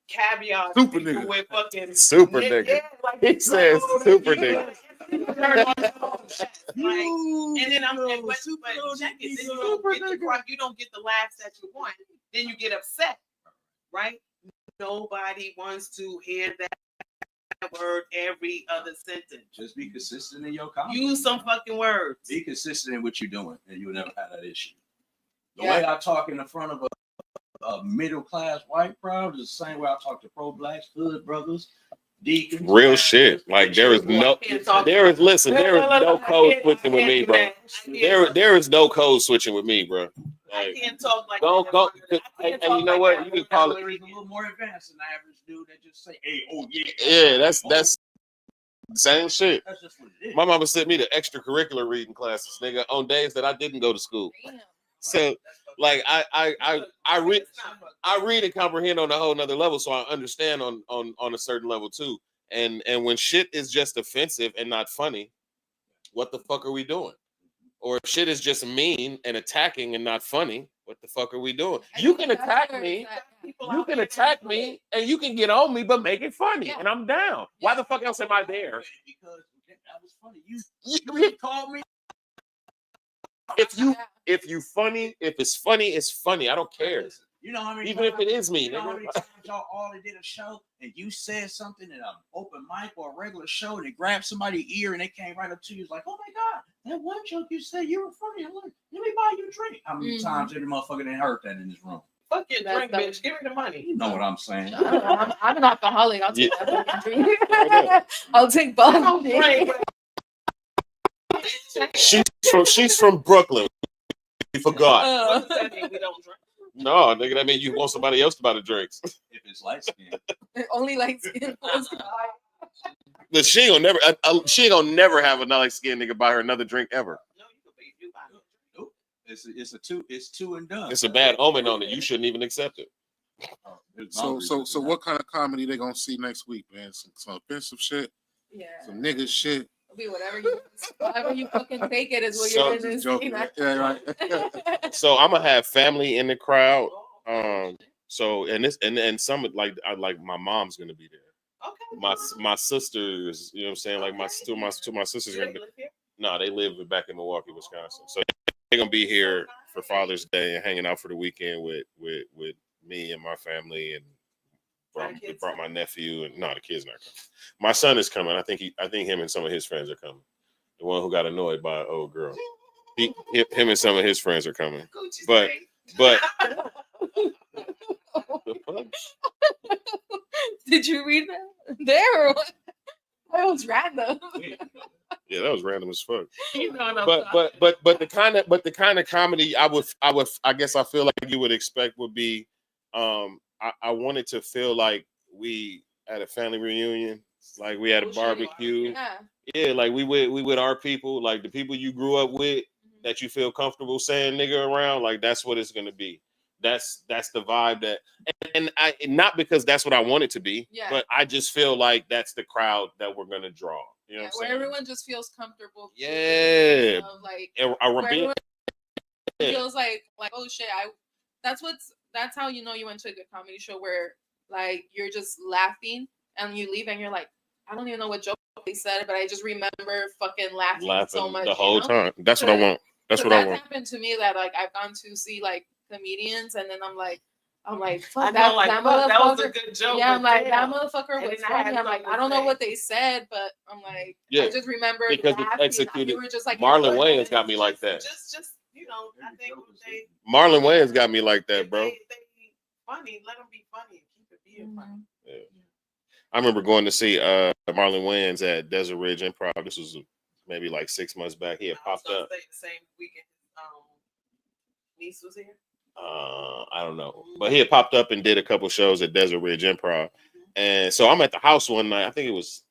[SPEAKER 1] caveat
[SPEAKER 3] Super
[SPEAKER 1] people
[SPEAKER 3] nigga.
[SPEAKER 1] with fucking
[SPEAKER 4] Super nigga.
[SPEAKER 1] Yeah, like
[SPEAKER 4] He says super nigga.
[SPEAKER 1] Like, and then but check it. Then you don't get the laughs that you want. Then you get upset, right? Nobody wants to hear that word every other sentence.
[SPEAKER 2] Just be consistent in your comedy.
[SPEAKER 1] Use some fucking words.
[SPEAKER 2] Be consistent in what you're doing, and you'll never have that issue. The
[SPEAKER 1] Yeah.
[SPEAKER 2] way I talk in the front of a middle class white crowd is the same way I talk to pro blacks, hood brothers, deacons.
[SPEAKER 4] Real shit. Like there is no code switching with me, bro. There is no code switching with me, bro.
[SPEAKER 1] I
[SPEAKER 4] Like,
[SPEAKER 1] can't talk like
[SPEAKER 4] Go-
[SPEAKER 1] that.
[SPEAKER 4] go-
[SPEAKER 1] I can't
[SPEAKER 4] and
[SPEAKER 1] talk
[SPEAKER 4] you know
[SPEAKER 1] like
[SPEAKER 4] what?
[SPEAKER 1] that
[SPEAKER 4] You can
[SPEAKER 1] with
[SPEAKER 4] call
[SPEAKER 1] that
[SPEAKER 4] it-
[SPEAKER 2] He's a little more advanced than the average dude that just say, "Hey, oh yeah."
[SPEAKER 4] yeah, that's same shit.
[SPEAKER 2] That's just what it is.
[SPEAKER 4] My mama sent me to extracurricular reading classes, nigga, on days that I didn't go to school. So, like, I read and comprehend on a whole nother level, so I understand on a certain level too. And when shit is just offensive and not funny, what the fuck are we doing? Or if shit is just mean and attacking and not funny, what the fuck are we doing? You can attack me. You can attack me and you can get on me, but make it funny, and I'm down. Why the fuck else am I there?
[SPEAKER 2] Because that was funny. You
[SPEAKER 4] called me. If it's funny, it's funny. I don't care.
[SPEAKER 2] You know how many
[SPEAKER 4] Even if it is me,
[SPEAKER 2] you know how
[SPEAKER 4] nigga.
[SPEAKER 2] many times y'all all did a show and you said something in an open mic or a regular show and it grabbed somebody's ear and they came right up to you, like, "Oh my god, that one joke you said, you were funny. I'm like, let me buy you a drink." How many times every motherfucker didn't heard that in this room?
[SPEAKER 1] Fuck your
[SPEAKER 5] That's
[SPEAKER 1] drink,
[SPEAKER 5] dope.
[SPEAKER 1] bitch. Give me the money.
[SPEAKER 2] You know what I'm saying?
[SPEAKER 5] I'm an alcoholic. I'll take that fucking drink.
[SPEAKER 4] Yeah.
[SPEAKER 5] I'll take
[SPEAKER 1] I don't
[SPEAKER 5] both.
[SPEAKER 1] drink.
[SPEAKER 4] She's from Brooklyn. You forgot.
[SPEAKER 1] What does that mean? We don't drink.
[SPEAKER 4] No, nigga, that means you want somebody else to buy the drinks.
[SPEAKER 2] If it's light skin.
[SPEAKER 5] Only like skin.
[SPEAKER 4] But she ain't gonna never have another skin nigga buy her another drink ever.
[SPEAKER 1] No, you buy it.
[SPEAKER 2] Nope. It's two and done.
[SPEAKER 4] It's a bad omen on it. You shouldn't even accept it.
[SPEAKER 3] So what kind of comedy they gonna see next week, man? Some offensive shit,
[SPEAKER 5] Yeah.
[SPEAKER 3] some nigga shit.
[SPEAKER 5] It'll be whatever you fucking take it is what
[SPEAKER 4] So-
[SPEAKER 5] you're gonna see.
[SPEAKER 3] Joking. Yeah, right.
[SPEAKER 4] So I'm gonna have family in the crowd. So and some like my mom's gonna be there.
[SPEAKER 1] Okay.
[SPEAKER 4] My sisters, you know what I'm saying? Like my sisters
[SPEAKER 1] Do
[SPEAKER 4] are
[SPEAKER 1] they
[SPEAKER 4] gonna
[SPEAKER 1] live here?
[SPEAKER 4] no, they live back in Milwaukee, Wisconsin. So they're gonna be here for Father's Day and hanging out for the weekend with me and my family and brought my nephew and no, the kid's not coming. My son is coming. I think him and some of his friends are coming. The one who got annoyed by an old girl. Him and some of his friends are coming.
[SPEAKER 1] Gucci
[SPEAKER 4] But
[SPEAKER 1] State.
[SPEAKER 4] the fuck?
[SPEAKER 5] Did you read that? There or what? That was random.
[SPEAKER 4] Yeah, that was random as fuck.
[SPEAKER 1] You know what I'm
[SPEAKER 4] But the kind of comedy I guess I feel like you would expect would be I wanted to feel like we at a family reunion, like we had a barbecue.
[SPEAKER 5] Yeah.
[SPEAKER 4] Yeah, like we with our people, like the people you grew up with that you feel comfortable saying nigga around, like that's what it's gonna be. that's the vibe that, and I not because that's what I want it to be, but I just feel like that's the crowd that we're gonna draw. You know what I'm
[SPEAKER 5] where
[SPEAKER 4] saying?
[SPEAKER 5] everyone just feels comfortable.
[SPEAKER 4] Yeah,
[SPEAKER 5] like
[SPEAKER 4] everyone
[SPEAKER 5] feels like oh shit, that's how you know you went to a good comedy show where like you're just laughing and you leave and you're like, I don't even know what joke they said, but I just remember fucking laughing so much
[SPEAKER 4] the whole time. That's what I want. That's what I want.
[SPEAKER 5] That's happened to me that like I've gone to see like comedians and then I'm like, fuck
[SPEAKER 1] I know,
[SPEAKER 5] that,
[SPEAKER 1] like,
[SPEAKER 5] that
[SPEAKER 1] fuck,
[SPEAKER 5] motherfucker.
[SPEAKER 1] that was a good joke.
[SPEAKER 5] Yeah, I'm like,
[SPEAKER 1] damn.
[SPEAKER 5] that motherfucker
[SPEAKER 1] And
[SPEAKER 5] was
[SPEAKER 1] then I
[SPEAKER 5] funny.
[SPEAKER 1] had
[SPEAKER 5] I'm like,
[SPEAKER 1] something
[SPEAKER 5] I don't
[SPEAKER 1] to
[SPEAKER 5] know
[SPEAKER 1] say.
[SPEAKER 5] what they said, but I'm like,
[SPEAKER 4] Yeah,
[SPEAKER 5] I just remember
[SPEAKER 4] because
[SPEAKER 5] laughing.
[SPEAKER 4] it's executed.
[SPEAKER 5] You were just like
[SPEAKER 4] Marlon Wayans got me like that.
[SPEAKER 1] Just you know, I think they
[SPEAKER 4] Marlon Wayans got me like that, bro.
[SPEAKER 1] They funny. Let them be funny and keep it being funny.
[SPEAKER 4] Yeah. I remember going to see Marlon Wayans at Desert Ridge Improv. This was maybe like 6 months back. He had popped up.
[SPEAKER 1] The same weekend niece was here.
[SPEAKER 4] I don't know, but he had popped up and did a couple shows at Desert Ridge Improv, and so I'm at the house one night. I think it was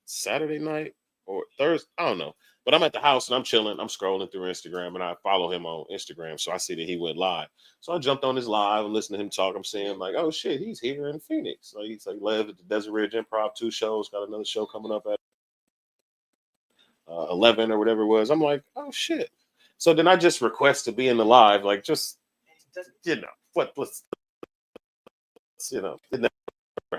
[SPEAKER 4] Saturday night or Thursday. I don't know, but I'm at the house and I'm chilling. I'm scrolling through Instagram and I follow him on Instagram, so I see that he went live. So I jumped on his live and listened to him talk. I'm saying like, oh shit, he's here in Phoenix. So he's like live at the Desert Ridge Improv, 2 shows. Got another show coming up at 11 or whatever it was. I'm like, oh shit. So then I just request to be in the live, like just. You know what's you know it never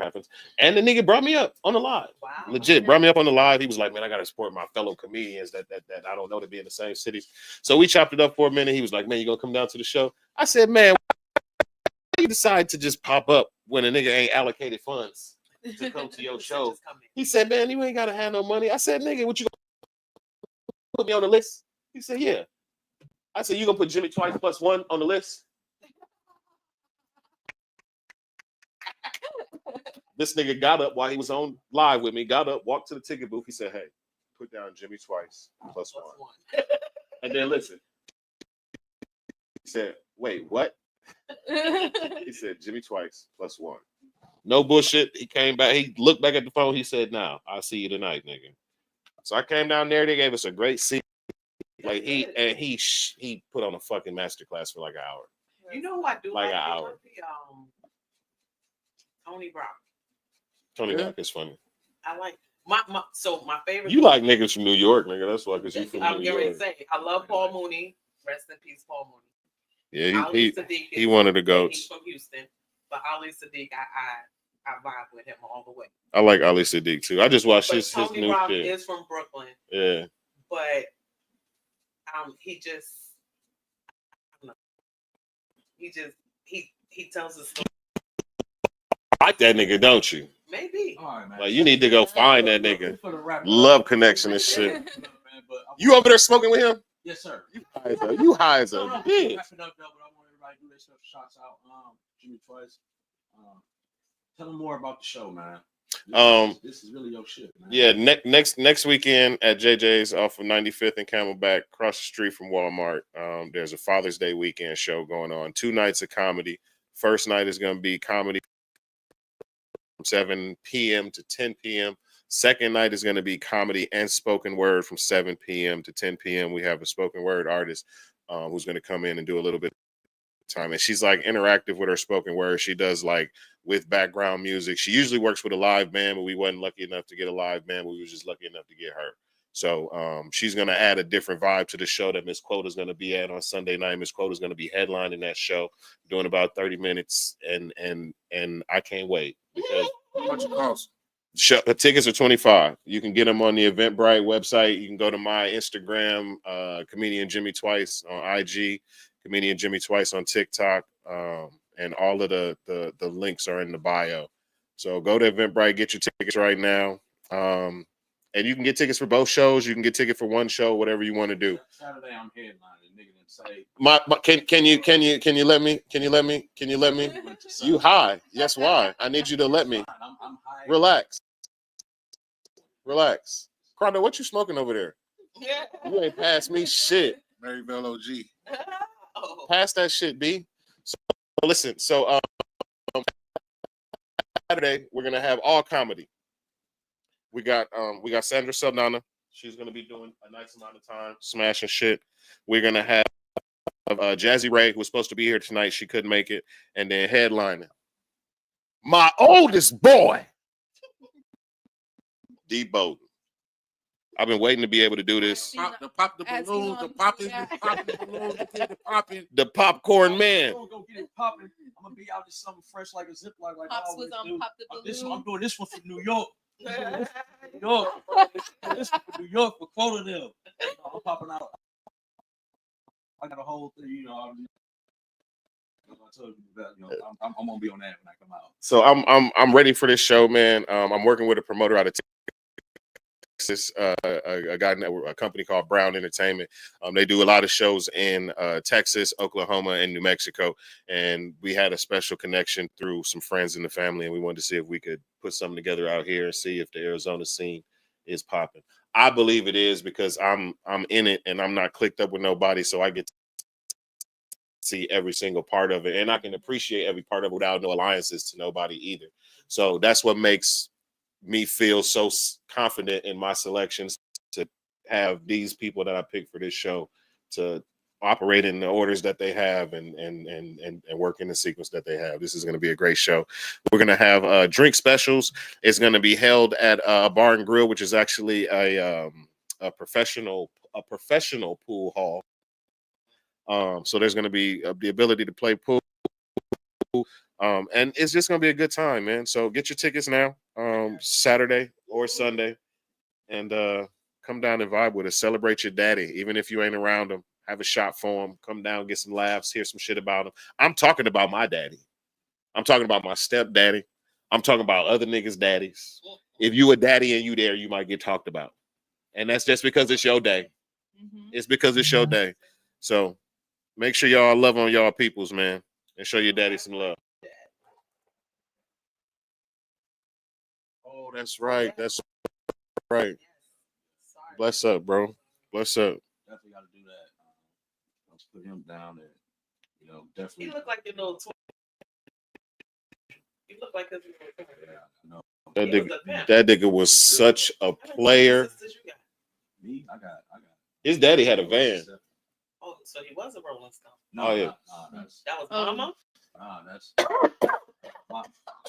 [SPEAKER 4] happens. And the nigga brought me up on the live.
[SPEAKER 1] Wow.
[SPEAKER 4] Legit brought me up on the live. He was like, man, I gotta support my fellow comedians that I don't know to be in the same cities. So we chopped it up for a minute. He was like, man, you gonna come down to the show? I said, man, why you decide to just pop up when a nigga ain't allocated funds to come to your show? He said, man, you ain't gotta have no money. I said, nigga, what you gonna put me on the list? He said, yeah. I said, you gonna put Jimmy Twice +1 on the list? This nigga got up while he was on live with me, got up, walked to the ticket booth. He said, hey, put down Jimmy Twice +1. And then listen. He said, wait, what? He said, Jimmy Twice +1. No bullshit. He came back. He looked back at the phone. He said, now, I'll see you tonight, nigga. So I came down there. They gave us a great seat. Like he put on a fucking masterclass for like an hour.
[SPEAKER 1] You know who I do
[SPEAKER 4] like an hour.
[SPEAKER 1] Tony Brock.
[SPEAKER 4] Tony Brock is funny.
[SPEAKER 1] I like my favorite.
[SPEAKER 4] You like niggas from New York, nigga. That's why, because you from
[SPEAKER 1] I'm
[SPEAKER 4] New York.
[SPEAKER 1] going to say I love Paul Mooney. Rest in peace, Paul Mooney.
[SPEAKER 4] Yeah, he one of the goats.
[SPEAKER 1] He's from Houston, but Ali Sadiq, I vibe with him all the way.
[SPEAKER 4] I like Ali Sadiq too. I just watched his
[SPEAKER 1] Tony
[SPEAKER 4] new
[SPEAKER 1] Brock
[SPEAKER 4] shit.
[SPEAKER 1] is from Brooklyn.
[SPEAKER 4] Yeah,
[SPEAKER 1] but he just I don't know. He tells a story.
[SPEAKER 4] Like that nigga, don't you?
[SPEAKER 1] Maybe.
[SPEAKER 2] All right, man.
[SPEAKER 4] Like you need to go find that nigga. Love connection and shit. You over there smoking with him?
[SPEAKER 2] Yes, sir.
[SPEAKER 4] You high as a bitch.
[SPEAKER 2] Wrap it up, though, but I want everybody to do their stuff. Shots out. Jimmy Twice. Tell them more about the show, man. This is really your shit, man.
[SPEAKER 4] Yeah, next weekend at JJ's off of 95th and Camelback, across the street from Walmart. There's a Father's Day weekend show going on. 2 nights of comedy. First night is going to be comedy from 7 p.m. to 10 p.m. Second night is going to be comedy and spoken word from 7 p.m. to 10 p.m. We have a spoken word artist who's going to come in and do a little bit of time. And she's like interactive with her spoken word. She does like with background music. She usually works with a live band, but we wasn't lucky enough to get a live band. We were just lucky enough to get her. So she's going to add a different vibe to the show that Miss Quota is going to be at on Sunday night. Miss Quota is going to be headlining that show, doing about 30 minutes. And I can't wait because
[SPEAKER 3] How much it cost?
[SPEAKER 4] the tickets are $25. You can get them on the Eventbrite website. You can go to my Instagram, Comedian Jimmy Twice on IG, Comedian Jimmy Twice on TikTok. And all of the links are in the bio. So go to Eventbrite, get your tickets right now. And you can get tickets for both shows. You can get ticket for one show, whatever you want to do.
[SPEAKER 2] Saturday I'm headlining, nigga, and say
[SPEAKER 4] Can you let me? You high. Yes, why? I need you to let me.
[SPEAKER 2] I'm high.
[SPEAKER 4] Relax. Crondo, what you smoking over there?
[SPEAKER 1] Yeah.
[SPEAKER 4] You ain't pass me shit.
[SPEAKER 3] Maryville OG.
[SPEAKER 1] Oh.
[SPEAKER 4] Pass that shit, B. So listen, Saturday we're gonna have all comedy. We got Sandra Saldana. She's gonna be doing a nice amount of time, smashing shit. We're gonna have Jazzy Ray, who was supposed to be here tonight. She couldn't make it. And then headlining, my oldest boy, D. Bowden. I've been waiting to be able to do this.
[SPEAKER 3] Pop the balloons, the popping balloons, the popping. The
[SPEAKER 4] popcorn man.
[SPEAKER 2] Go get it popping. I'm gonna be out with something fresh like a Ziploc, like
[SPEAKER 5] Pops
[SPEAKER 2] I always
[SPEAKER 5] was on
[SPEAKER 2] do.
[SPEAKER 5] Pop the Balloon.
[SPEAKER 2] I'm doing this one for New York. New York. This one for New York for Quota them. I'm popping out. I got a whole thing, you know. I told you that, you know, I'm gonna be on that when I come out.
[SPEAKER 4] So I'm ready for this show, man. I'm working with a promoter out of Texas, a company called Brown Entertainment. They do a lot of shows in Texas, Oklahoma, and New Mexico. And we had a special connection through some friends in the family, and we wanted to see if we could put something together out here and see if the Arizona scene is popping. I believe it is because I'm in it and I'm not clicked up with nobody, so I get to see every single part of it, and I can appreciate every part of it without no alliances to nobody either. So that's what makes me feel so confident in my selections, to have these people that I picked for this show to operate in the orders that they have and work in the sequence that they have. This is going to be a great show. We're going to have drink specials. It's going to be held at a bar and grill, which is actually a professional pool hall. So there's going to be the ability to play pool. And it's just going to be a good time, man. So get your tickets now, Saturday or Sunday, and come down and vibe with us. Celebrate your daddy, even if you ain't around him. Have a shot for him. Come down, get some laughs, hear some shit about him. I'm talking about my daddy. I'm talking about my stepdaddy. I'm talking about other niggas' daddies. If you a daddy and you there, you might get talked about. And that's just because it's your day. It's because it's your day. So make sure y'all love on y'all peoples, man, and show your daddy some love. Oh, that's right. That's right. Bless up, bro. Bless up.
[SPEAKER 2] Definitely got to do that. Let's put him down there. You know, definitely.
[SPEAKER 1] He looked like your little twin. He looked like his little twin.
[SPEAKER 4] That nigga was such a player.
[SPEAKER 2] Me, I got.
[SPEAKER 4] His daddy had a van.
[SPEAKER 1] Oh, so he was a Rolling Stone.
[SPEAKER 2] No,
[SPEAKER 4] oh yeah.
[SPEAKER 1] That was Mama.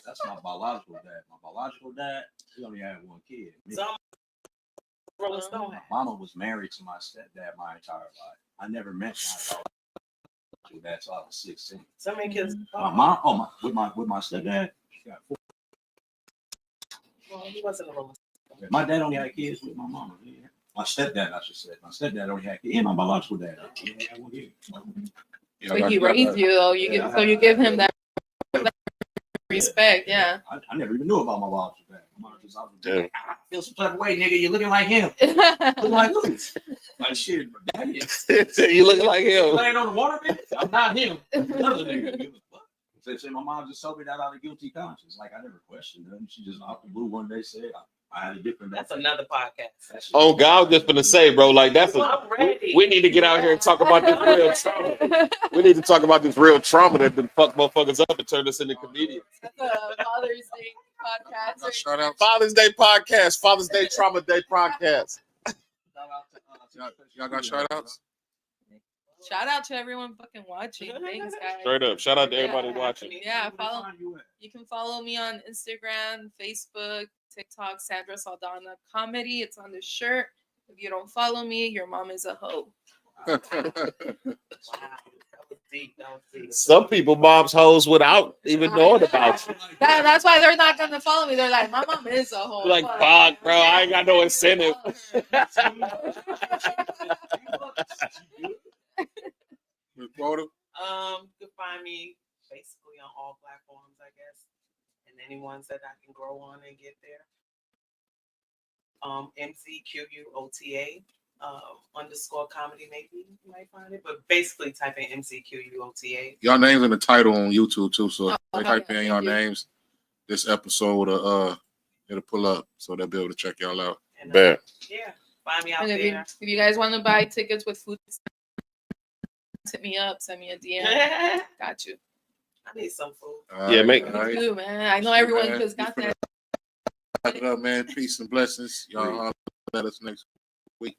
[SPEAKER 2] That's my biological dad. My biological dad, he only had one kid.
[SPEAKER 1] So Rolling Stone.
[SPEAKER 2] My mama was married to my stepdad my entire life. I never met my biological dad until I was 16.
[SPEAKER 1] So many kids.
[SPEAKER 2] My mom, with my stepdad, she got 4.
[SPEAKER 1] Well, he wasn't a Rolling Stone.
[SPEAKER 2] My dad only had kids with my mama. Yeah. My stepdad, I should say. My stepdad only had kids. And my biological dad. He only had one kid.
[SPEAKER 5] So he raised you, though. You give him that respect, yeah.
[SPEAKER 2] I never even knew about my biological dad. My mom just, I feel some type of way, nigga. You're looking like him. Looking like who? Like shit, daddy.
[SPEAKER 4] You looking like him.
[SPEAKER 2] Laying on the water, man. I'm not him. Another nigga. Say my mom just told me that out of guilty conscience. Like I never questioned her. She just out the blue one day said I had a different.
[SPEAKER 1] That's another podcast.
[SPEAKER 4] Oh God, I was just gonna say, bro, like we need to get out here and talk about this real trauma. We need to talk about this real trauma that done fuck motherfuckers up and turned us into comedians.
[SPEAKER 5] That's a Father's Day podcast.
[SPEAKER 3] Shout out.
[SPEAKER 4] Father's Day podcast, Father's Day Trauma Day podcast.
[SPEAKER 3] Y'all got shout outs?
[SPEAKER 5] Shout out to everyone fucking watching. Thanks, guys.
[SPEAKER 4] Straight up. Shout out to everybody watching.
[SPEAKER 5] Yeah, you can follow me on Instagram, Facebook, TikTok, Sandra Saldana Comedy. It's on the shirt. If you don't follow me, your mom is a hoe.
[SPEAKER 1] Wow. That was deep.
[SPEAKER 4] Some people moms hoes without even knowing about you.
[SPEAKER 5] That's why they're not gonna follow me. They're like, my mom is a hoe.
[SPEAKER 4] Like, fuck, bro, I ain't got no incentive.
[SPEAKER 3] Quota?
[SPEAKER 1] You can find me basically on all platforms, I guess, and any ones that I can grow on and get there. MCQUOTA _comedy, maybe you might find it, but basically type in MCQUOTA.
[SPEAKER 3] Y'all names in the title on YouTube too, so if they
[SPEAKER 5] okay,
[SPEAKER 3] type in y'all names, this episode it'll pull up, so they'll be able to check y'all out.
[SPEAKER 1] And,
[SPEAKER 4] Bet.
[SPEAKER 1] yeah, find me out
[SPEAKER 5] And
[SPEAKER 1] there.
[SPEAKER 5] if you guys want to buy tickets with food, hit me up, send me a DM. Got you.
[SPEAKER 1] I need some food.
[SPEAKER 4] Yeah, make-
[SPEAKER 5] Me too, man. I know everyone just got that.
[SPEAKER 3] Wrap it up, man. Peace and blessings. Y'all let us next week.